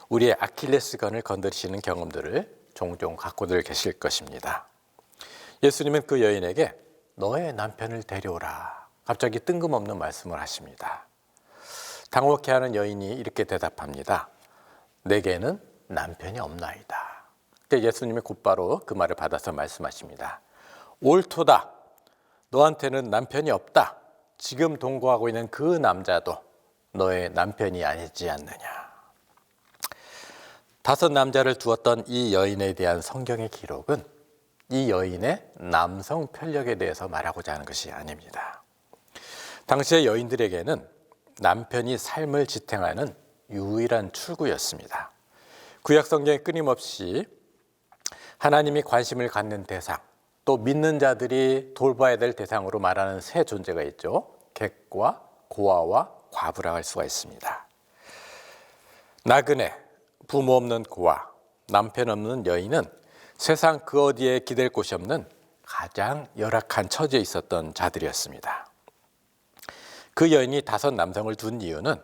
우리의 아킬레스건을 건드리시는 경험들을 종종 갖고들 계실 것입니다. 예수님은 그 여인에게 너의 남편을 데려오라 갑자기 뜬금없는 말씀을 하십니다. 당혹해하는 여인이 이렇게 대답합니다. 내게는 남편이 없나이다. 그때 예수님이 곧바로 그 말을 받아서 말씀하십니다. 옳도다. 너한테는 남편이 없다. 지금 동거하고 있는 그 남자도 너의 남편이 아니지 않느냐. 5 남자를 두었던 이 여인에 대한 성경의 기록은 이 여인의 남성 편력에 대해서 말하고자 하는 것이 아닙니다. 당시의 여인들에게는 남편이 삶을 지탱하는 유일한 출구였습니다. 구약 성경에 끊임없이 하나님이 관심을 갖는 대상, 또 믿는 자들이 돌봐야 될 대상으로 말하는 세 존재가 있죠. 객과 고아와 과부라 할 수가 있습니다. 나그네, 부모 없는 고아, 남편 없는 여인은 세상 그 어디에 기댈 곳이 없는 가장 열악한 처지에 있었던 자들이었습니다. 그 여인이 5 남성을 둔 이유는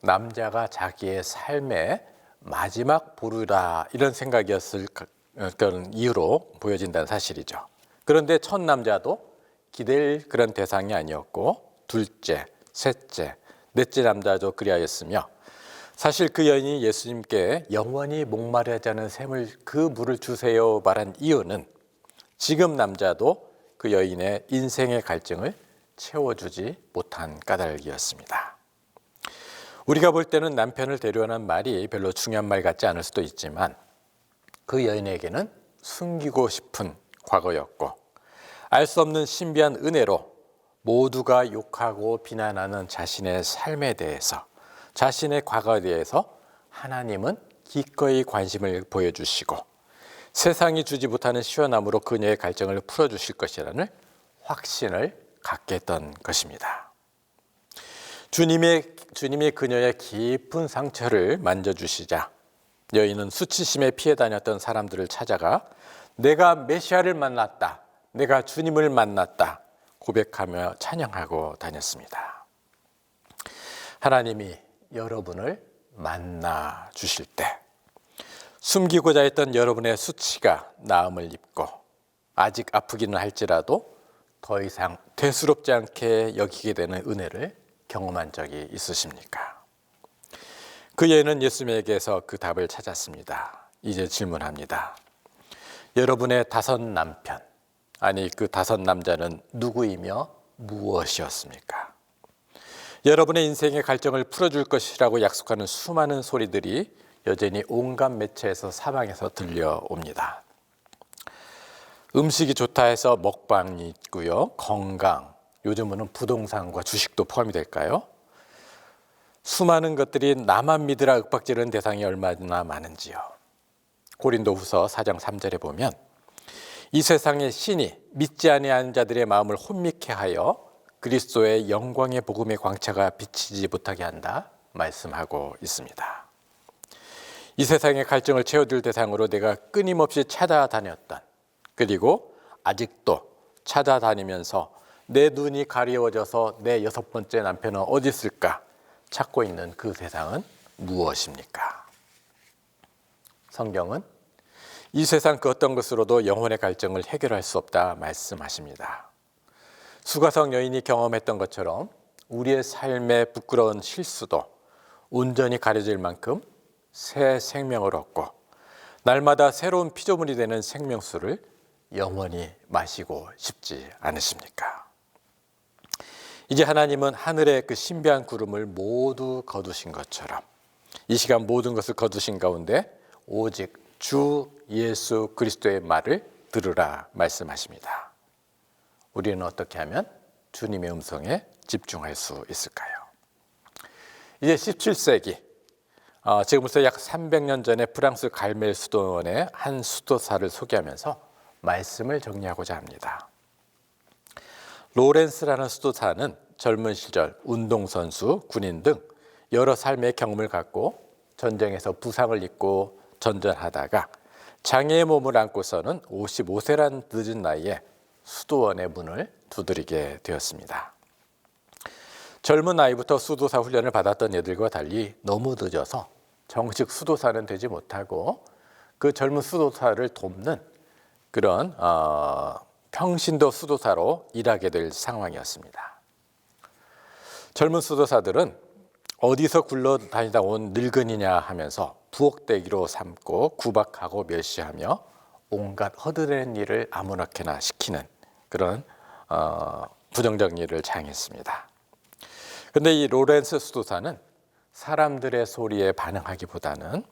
남자가 자기의 삶의 마지막 보루라 이런 생각이었을 그런 이유로 보여진다는 사실이죠. 그런데 첫 남자도 기댈 그런 대상이 아니었고 둘째, 셋째, 넷째 남자도 그리하였으며 사실 그 여인이 예수님께 영원히 목마르지 않은 샘을 그 물을 주세요 말한 이유는 지금 남자도 그 여인의 인생의 갈증을 채워주지 못한 까닭이었습니다. 우리가 볼 때는 남편을 데려오는 말이 별로 중요한 말 같지 않을 수도 있지만 그 여인에게는 숨기고 싶은 과거였고 알 수 없는 신비한 은혜로 모두가 욕하고 비난하는 자신의 삶에 대해서 자신의 과거에 대해서 하나님은 기꺼이 관심을 보여주시고 세상이 주지 못하는 시원함으로 그녀의 갈증을 풀어주실 것이라는 확신을 갖게 했던 것입니다. 주님이 그녀의 깊은 상처를 만져주시자 여인은 수치심에 피해 다녔던 사람들을 찾아가 내가 메시아를 만났다, 내가 주님을 만났다 고백하며 찬양하고 다녔습니다. 하나님이 여러분을 만나 주실 때 숨기고자 했던 여러분의 수치가 나음을 입고 아직 아프기는 할지라도 더 이상 되스럽지 않게 여기게 되는 은혜를 경험한 적이 있으십니까? 그 예는 예수님에게서 그 답을 찾았습니다. 이제 질문합니다. 여러분의 5 남편, 아니 그 5 남자는 누구이며 무엇이었습니까? 여러분의 인생의 갈증을 풀어줄 것이라고 약속하는 수많은 소리들이 여전히 온갖 매체에서 사방에서 들려옵니다. 음식이 좋다 해서 먹방이 있고요. 건강, 요즘은 부동산과 주식도 포함이 될까요? 수많은 것들이 나만 믿으라 윽박지르는 대상이 얼마나 많은지요. 고린도후서 4장 3절에 보면 이 세상의 신이 믿지 아니하는 자들의 마음을 혼미케 하여 그리스도의 영광의 복음의 광채가 비치지 못하게 한다 말씀하고 있습니다. 이 세상의 갈증을 채워줄 대상으로 내가 끊임없이 찾아다녔던, 그리고 아직도 찾아다니면서 내 눈이 가리워져서 내 6번째 남편은 어디 있을까 찾고 있는 그 세상은 무엇입니까? 성경은 이 세상 그 어떤 것으로도 영혼의 갈증을 해결할 수 없다 말씀하십니다. 수가성 여인이 경험했던 것처럼 우리의 삶의 부끄러운 실수도 온전히 가려질 만큼 새 생명을 얻고 날마다 새로운 피조물이 되는 생명수를 영원히 마시고 싶지 않으십니까? 이제 하나님은 하늘의 그 신비한 구름을 모두 거두신 것처럼 이 시간 모든 것을 거두신 가운데 오직 주 예수 그리스도의 말을 들으라 말씀하십니다. 우리는 어떻게 하면 주님의 음성에 집중할 수 있을까요? 이제 17세기, 지금부터 약 300년 전에 프랑스 갈멜 수도원의 한 수도사를 소개하면서 말씀을 정리하고자 합니다. 로렌스라는 수도사는 젊은 시절 운동선수, 군인 등 여러 삶의 경험을 갖고 전쟁에서 부상을 입고 전전하다가 장애의 몸을 안고서는 55세란 늦은 나이에 수도원의 문을 두드리게 되었습니다. 젊은 나이부터 수도사 훈련을 받았던 애들과 달리 너무 늦어서 정식 수도사는 되지 못하고 그 젊은 수도사를 돕는 그런 평신도 수도사로 일하게 될 상황이었습니다. 젊은 수도사들은 어디서 굴러다니다 온 늙은이냐 하면서 부엌대기로 삼고 구박하고 멸시하며 온갖 허드렛 일을 아무렇게나 시키는 그런 부정적 일을 자행했습니다. 그런데 이 로렌스 수도사는 사람들의 소리에 반응하기보다는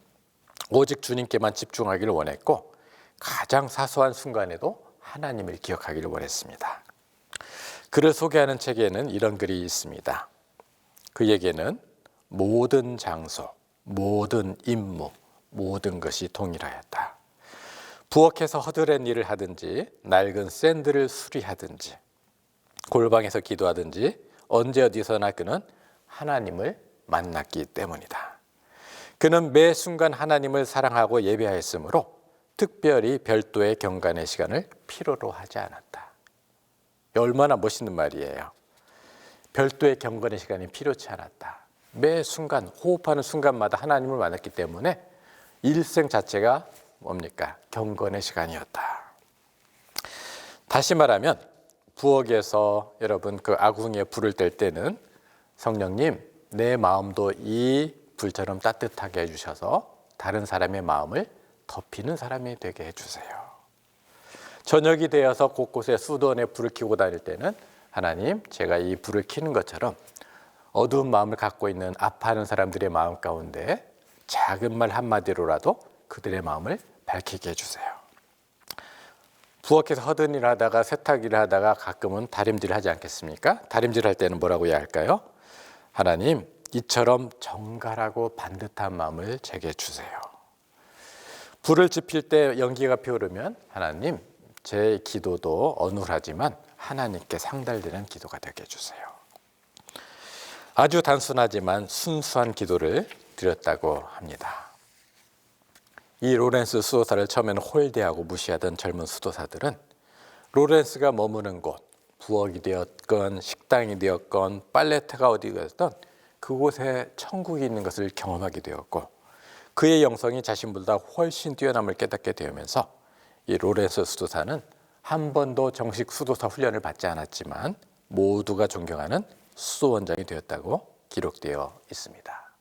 오직 주님께만 집중하기를 원했고 가장 사소한 순간에도 하나님을 기억하기를 원했습니다. 그를 소개하는 책에는 이런 글이 있습니다. 그에게는 모든 장소, 모든 임무, 모든 것이 동일하였다. 부엌에서 허드렛 일을 하든지 낡은 샌드를 수리하든지 골방에서 기도하든지 언제 어디서나 그는 하나님을 만났기 때문이다. 그는 매 순간 하나님을 사랑하고 예배하였으므로 특별히 별도의 경간의 시간을 필요로 하지 않았다. 얼마나 멋있는 말이에요. 별도의 경건의 시간이 필요치 않았다. 매 순간 호흡하는 순간마다 하나님을 만났기 때문에 일생 자체가 뭡니까? 경건의 시간이었다. 다시 말하면 부엌에서 여러분 그 아궁이에 불을 뗄 때는 성령님 내 마음도 이 불처럼 따뜻하게 해주셔서 다른 사람의 마음을 덮이는 사람이 되게 해주세요. 저녁이 되어서 곳곳에 수도원에 불을 켜고 다닐 때는 하나님 제가 이 불을 켜는 것처럼 어두운 마음을 갖고 있는 아파하는 사람들의 마음 가운데 작은 말 한마디로라도 그들의 마음을 밝히게 해주세요. 부엌에서 허든일 하다가 세탁일을 하다가 가끔은 다림질을 하지 않겠습니까? 다림질 할 때는 뭐라고 해야 할까요? 하나님 이처럼 정갈하고 반듯한 마음을 제게 주세요. 불을 지필 때 연기가 피오르면 하나님 제 기도도 어눌하지만 하나님께 상달되는 기도가 되게 해주세요. 아주 단순하지만 순수한 기도를 드렸다고 합니다. 이 로렌스 수도사를 처음에는 홀대하고 무시하던 젊은 수도사들은 로렌스가 머무는 곳, 부엌이 되었건 식당이 되었건 빨래터가 어디 되었던 그곳에 천국이 있는 것을 경험하게 되었고, 그의 영성이 자신보다 훨씬 뛰어남을 깨닫게 되면서 이 로렌스 수도사는 한 번도 정식 수도사 훈련을 받지 않았지만 모두가 존경하는 수도원장이 되었다고 기록되어 있습니다.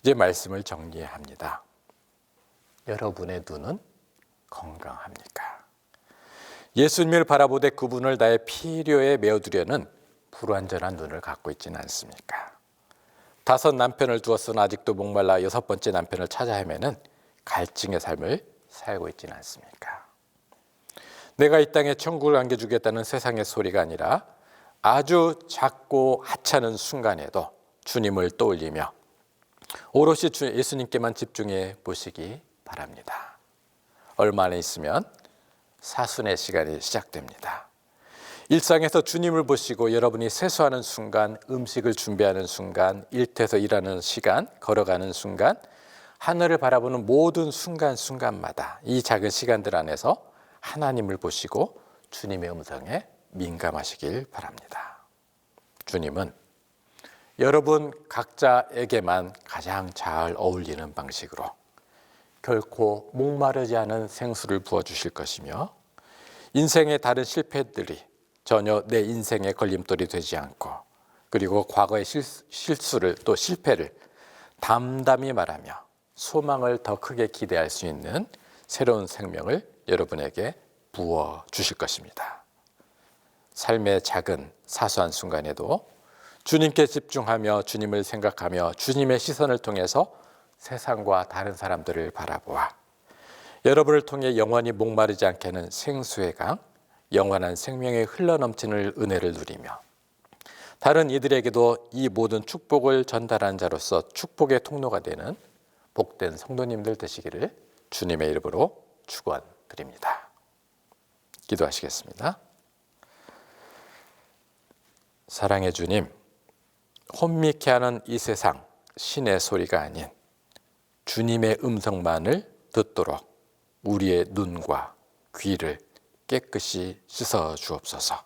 이제 말씀을 정리합니다. 여러분의 눈은 건강합니까? 예수님을 바라보되 그분을 나의 필요에 메어두려는 불완전한 눈을 갖고 있지는 않습니까? 5 남편을 두었으나 아직도 목말라 6번째 남편을 찾아 헤매는 갈증의 삶을 살고 있지는 않습니까? 내가 이 땅에 천국을 안겨주겠다는 세상의 소리가 아니라 아주 작고 하찮은 순간에도 주님을 떠올리며 오롯이 예수님께만 집중해 보시기 바랍니다. 얼마 안에 있으면 사순의 시간이 시작됩니다. 일상에서 주님을 보시고 여러분이 세수하는 순간, 음식을 준비하는 순간, 일터에서 일하는 시간, 걸어가는 순간, 하늘을 바라보는 모든 순간순간마다 이 작은 시간들 안에서 하나님을 보시고 주님의 음성에 민감하시길 바랍니다. 주님은 여러분 각자에게만 가장 잘 어울리는 방식으로 결코 목마르지 않은 생수를 부어주실 것이며, 인생의 다른 실패들이 전혀 내 인생의 걸림돌이 되지 않고, 그리고 과거의 실수를 또 실패를 담담히 말하며 소망을 더 크게 기대할 수 있는 새로운 생명을 여러분에게 부어주실 것입니다. 삶의 작은 사소한 순간에도 주님께 집중하며 주님을 생각하며 주님의 시선을 통해서 세상과 다른 사람들을 바라보아 여러분을 통해 영원히 목마르지 않게 하는 생수의 강, 영원한 생명의 흘러넘치는 은혜를 누리며 다른 이들에게도 이 모든 축복을 전달하는 자로서 축복의 통로가 되는 복된 성도님들 되시기를 주님의 이름으로 축원드립니다. 기도하시겠습니다. 사랑의 주님, 혼미케 하는 이 세상 신의 소리가 아닌 주님의 음성만을 듣도록 우리의 눈과 귀를 깨끗이 씻어 주옵소서.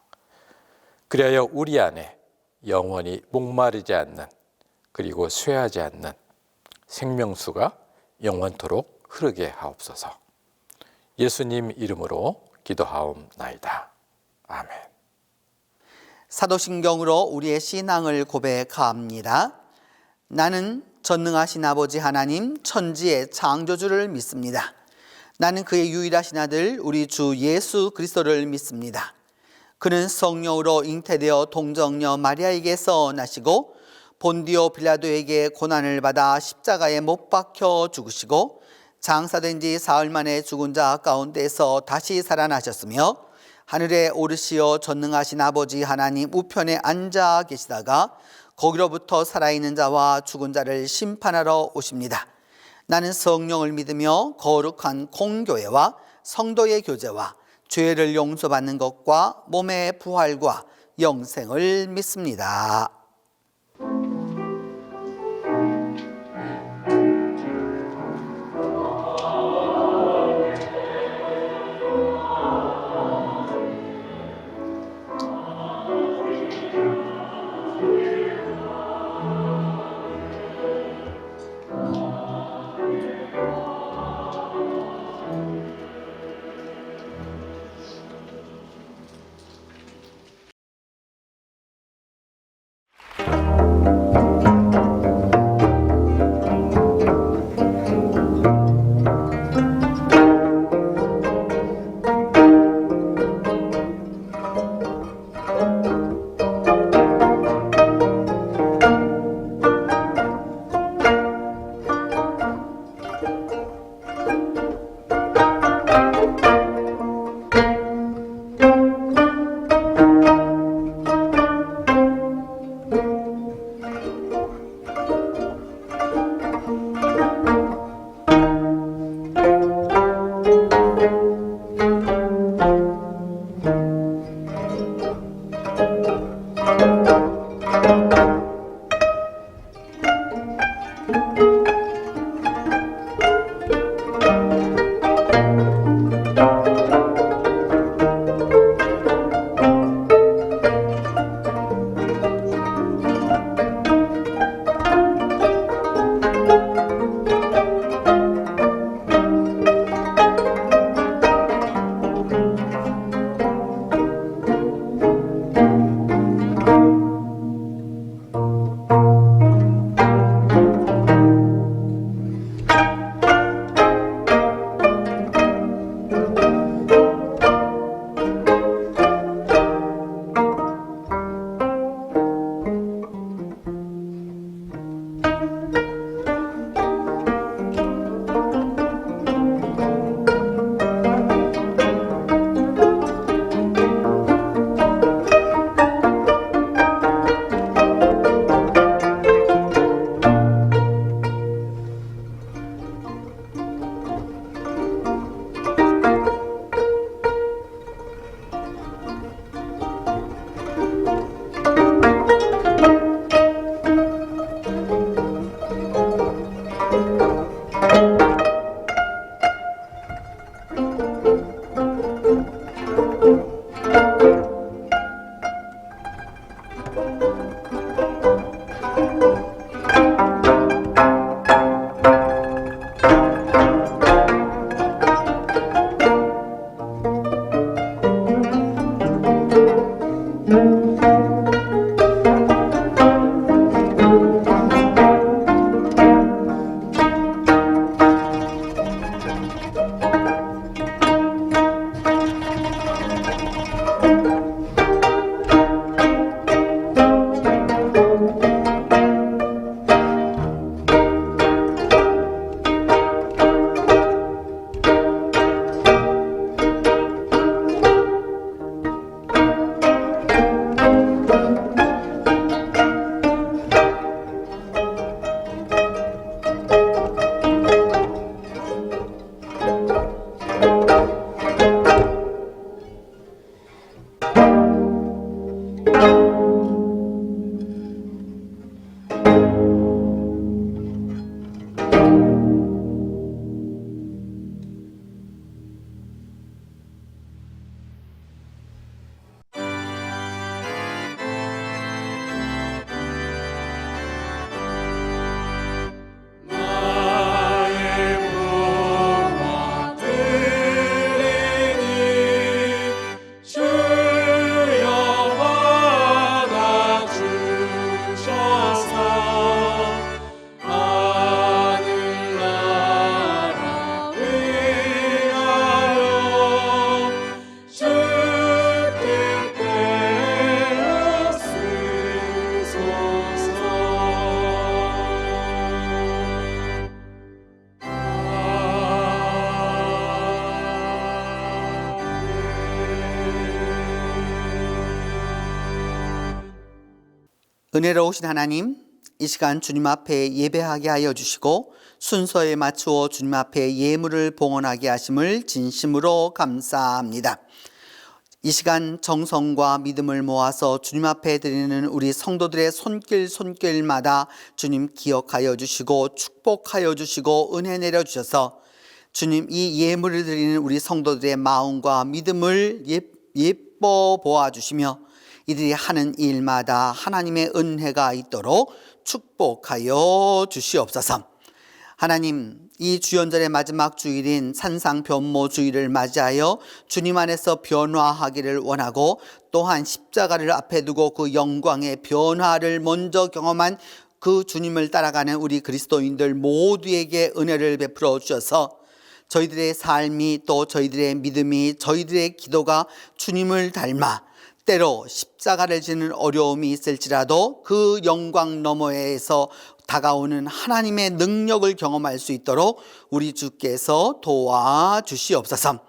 그리하여 우리 안에 영원히 목마르지 않는, 그리고 쇠하지 않는 생명수가 영원토록 흐르게 하옵소서. 예수님 이름으로 기도하옵나이다. 아멘. 사도신경으로 우리의 신앙을 고백합니다. 나는 전능하신 아버지 하나님 천지의 창조주를 믿습니다. 나는 그의 유일하신 아들 우리 주 예수 그리스도를 믿습니다. 그는 성령으로 잉태되어 동정녀 마리아에게서 나시고 본디오 빌라도에게 고난을 받아 십자가에 못 박혀 죽으시고 장사된 지 사흘 만에 죽은 자 가운데서 다시 살아나셨으며 하늘에 오르시어 전능하신 아버지 하나님 우편에 앉아 계시다가 거기로부터 살아있는 자와 죽은 자를 심판하러 오십니다. 나는 성령을 믿으며 거룩한 공교회와 성도의 교제와 죄를 용서받는 것과 몸의 부활과 영생을 믿습니다. 은혜로우신 하나님, 이 시간 주님 앞에 예배하게 하여 주시고 순서에 맞추어 주님 앞에 예물을 봉헌하게 하심을 진심으로 감사합니다. 이 시간 정성과 믿음을 모아서 주님 앞에 드리는 우리 성도들의 손길마다 주님 기억하여 주시고 축복하여 주시고 은혜 내려주셔서 주님 이 예물을 드리는 우리 성도들의 마음과 믿음을 예뻐 보아주시며 이들이 하는 일마다 하나님의 은혜가 있도록 축복하여 주시옵소서. 하나님, 이 주연절의 마지막 주일인 산상 변모 주일을 맞이하여 주님 안에서 변화하기를 원하고 또한 십자가를 앞에 두고 그 영광의 변화를 먼저 경험한 그 주님을 따라가는 우리 그리스도인들 모두에게 은혜를 베풀어 주셔서 저희들의 삶이 또 저희들의 믿음이 저희들의 기도가 주님을 닮아 때로 십자가를 지는 어려움이 있을지라도 그 영광 너머에서 다가오는 하나님의 능력을 경험할 수 있도록 우리 주께서 도와주시옵소서.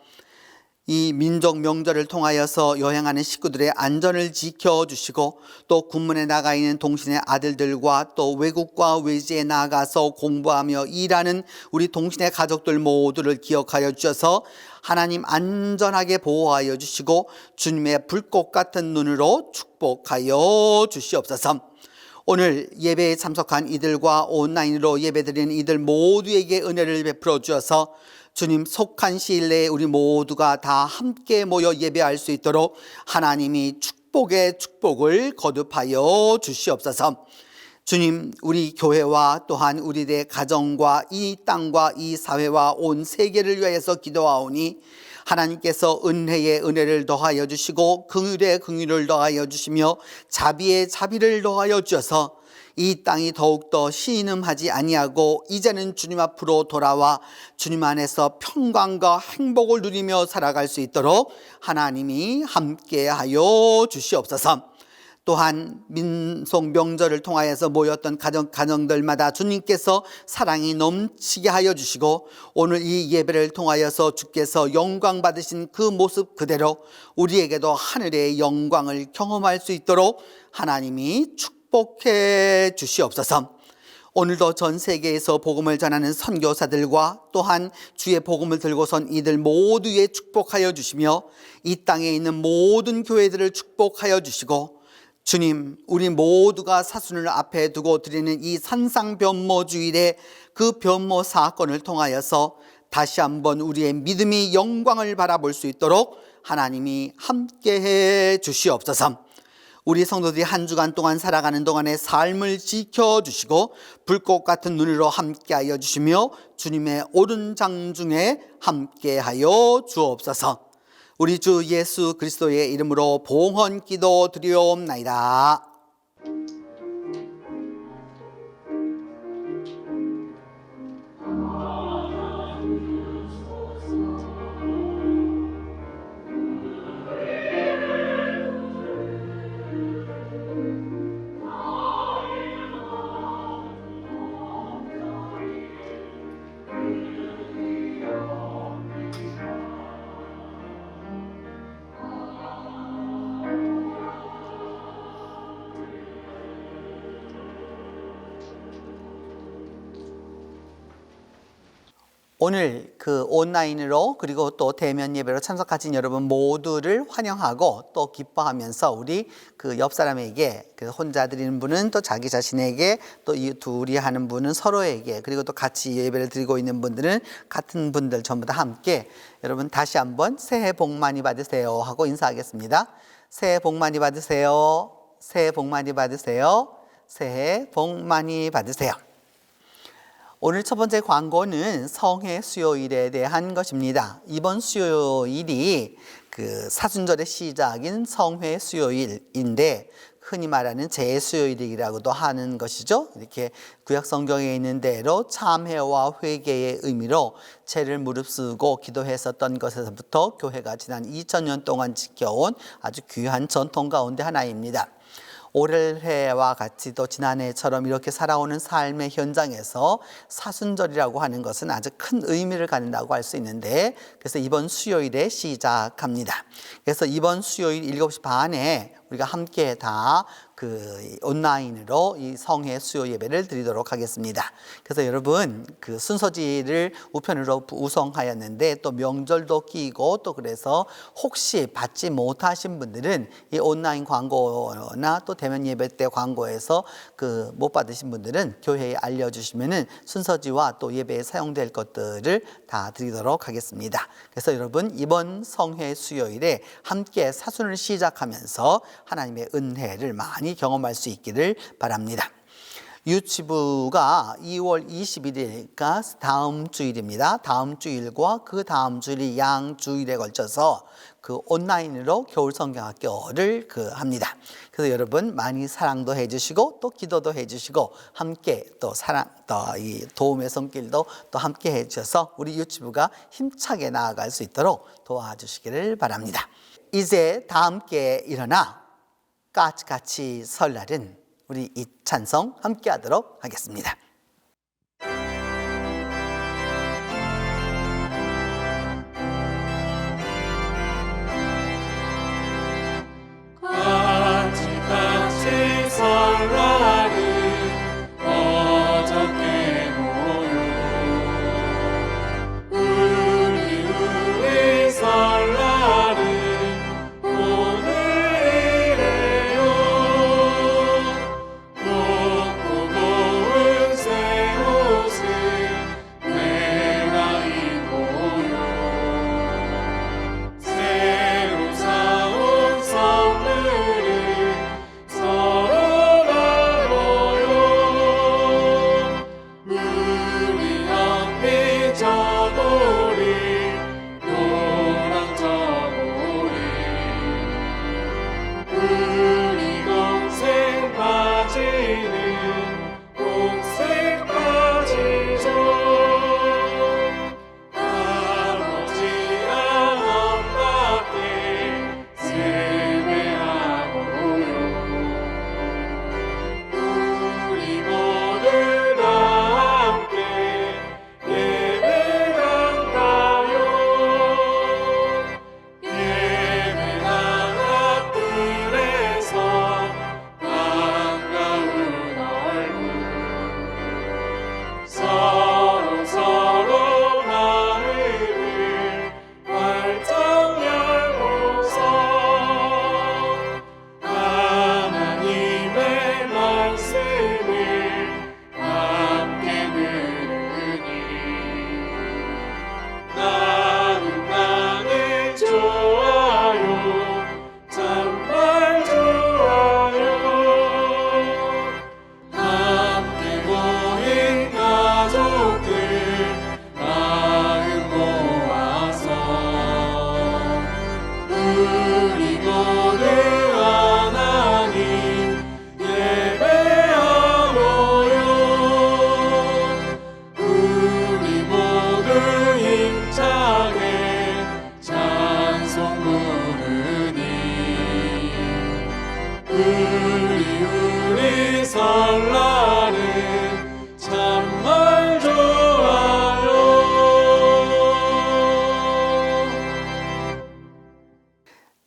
이 민족 명절을 통하여서 여행하는 식구들의 안전을 지켜주시고 또 군문에 나가 있는 동신의 아들들과 또 외국과 외지에 나가서 공부하며 일하는 우리 동신의 가족들 모두를 기억하여 주셔서 하나님 안전하게 보호하여 주시고 주님의 불꽃 같은 눈으로 축복하여 주시옵소서. 오늘 예배에 참석한 이들과 온라인으로 예배드리는 이들 모두에게 은혜를 베풀어 주셔서 주님 속한 시일 내에 우리 모두가 다 함께 모여 예배할 수 있도록 하나님이 축복의 축복을 거듭하여 주시옵소서. 주님, 우리 교회와 또한 우리들의 가정과 이 땅과 이 사회와 온 세계를 위하여서 기도하오니 하나님께서 은혜에 은혜를 더하여 주시고 긍휼에 긍휼을 더하여 주시며 자비에 자비를 더하여 주셔서 이 땅이 더욱더 신음하지 아니하고 이제는 주님 앞으로 돌아와 주님 안에서 평강과 행복을 누리며 살아갈 수 있도록 하나님이 함께하여 주시옵소서. 또한 민속 명절을 통하여서 모였던 가정들마다 주님께서 사랑이 넘치게 하여 주시고 오늘 이 예배를 통하여서 주께서 영광 받으신 그 모습 그대로 우리에게도 하늘의 영광을 경험할 수 있도록 하나님이 축복해 주시옵소서. 오늘도 전 세계에서 복음을 전하는 선교사들과 또한 주의 복음을 들고선 이들 모두에 축복하여 주시며 이 땅에 있는 모든 교회들을 축복하여 주시고 주님, 우리 모두가 사순을 앞에 두고 드리는 이 산상변모주일에 그 변모 사건을 통하여서 다시 한번 우리의 믿음이 영광을 바라볼 수 있도록 하나님이 함께해 주시옵소서. 우리 성도들이 한 주간 동안 살아가는 동안의 삶을 지켜주시고 불꽃 같은 눈으로 함께하여 주시며 주님의 오른 장중에 함께하여 주옵소서. 우리 주 예수 그리스도의 이름으로 봉헌 기도 드리옵나이다. 오늘 그 온라인으로 그리고 또 대면 예배로 참석하신 여러분 모두를 환영하고 또 기뻐하면서 우리 그 옆 사람에게 그 혼자 드리는 분은 또 자기 자신에게 또 이 둘이 하는 분은 서로에게 그리고 또 같이 예배를 드리고 있는 분들은 같은 분들 전부 다 함께 여러분 다시 한번 새해 복 많이 받으세요 하고 인사하겠습니다. 새해 복 많이 받으세요. 새해 복 많이 받으세요. 새해 복 많이 받으세요. 오늘 첫 번째 광고는 성회 수요일에 대한 것입니다. 이번 수요일이 그 사순절의 시작인 성회 수요일인데 흔히 말하는 제수요일이라고도 하는 것이죠. 이렇게 구약 성경에 있는 대로 참회와 회개의 의미로 죄를 무릅쓰고 기도했었던 것에서부터 교회가 지난 2000년 동안 지켜온 아주 귀한 전통 가운데 하나입니다. 올해와 같이 또 지난해처럼 이렇게 살아오는 삶의 현장에서 사순절이라고 하는 것은 아주 큰 의미를 갖는다고 할 수 있는데 그래서 이번 수요일에 시작합니다. 그래서 이번 수요일 7시 반에 우리가 함께 다 그 온라인으로 이 성회 수요 예배를 드리도록 하겠습니다. 그래서 여러분 그 순서지를 우편으로 우송하였는데 또 명절도 끼고 또 그래서 혹시 받지 못하신 분들은 이 온라인 광고나 또 대면 예배 때 광고에서 그 못 받으신 분들은 교회에 알려주시면은 순서지와 또 예배에 사용될 것들을 다 드리도록 하겠습니다. 그래서 여러분 이번 성회 수요일에 함께 사순을 시작하면서 하나님의 은혜를 많이 경험할 수 있기를 바랍니다. 유치부가 2월 21일가 다음 주일입니다. 다음 주일과 그 다음 주일이 양주일에 걸쳐서 그 온라인으로 겨울 성경학교를 합니다. 그래서 여러분 많이 사랑도 해주시고 또 기도도 해주시고 함께 또 사랑 또 이 도움의 손길도 또 함께 해주셔서 우리 유치부가 힘차게 나아갈 수 있도록 도와주시기를 바랍니다. 이제 다 함께 일어나 까치까치 설날은 우리 이 찬송 함께 하도록 하겠습니다. 까치까치 설날은 어저께 모여 우리 설날은 오늘이래요. 높고 고운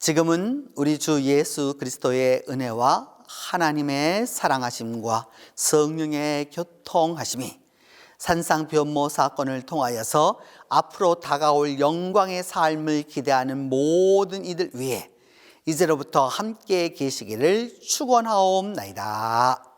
지금은 우리 주 예수 그리스도의 은혜와 하나님의 사랑하심과 성령의 교통하심이 산상 변모 사건을 통하여서 앞으로 다가올 영광의 삶을 기대하는 모든 이들 위해 이제로부터 함께 계시기를 축원하옵나이다.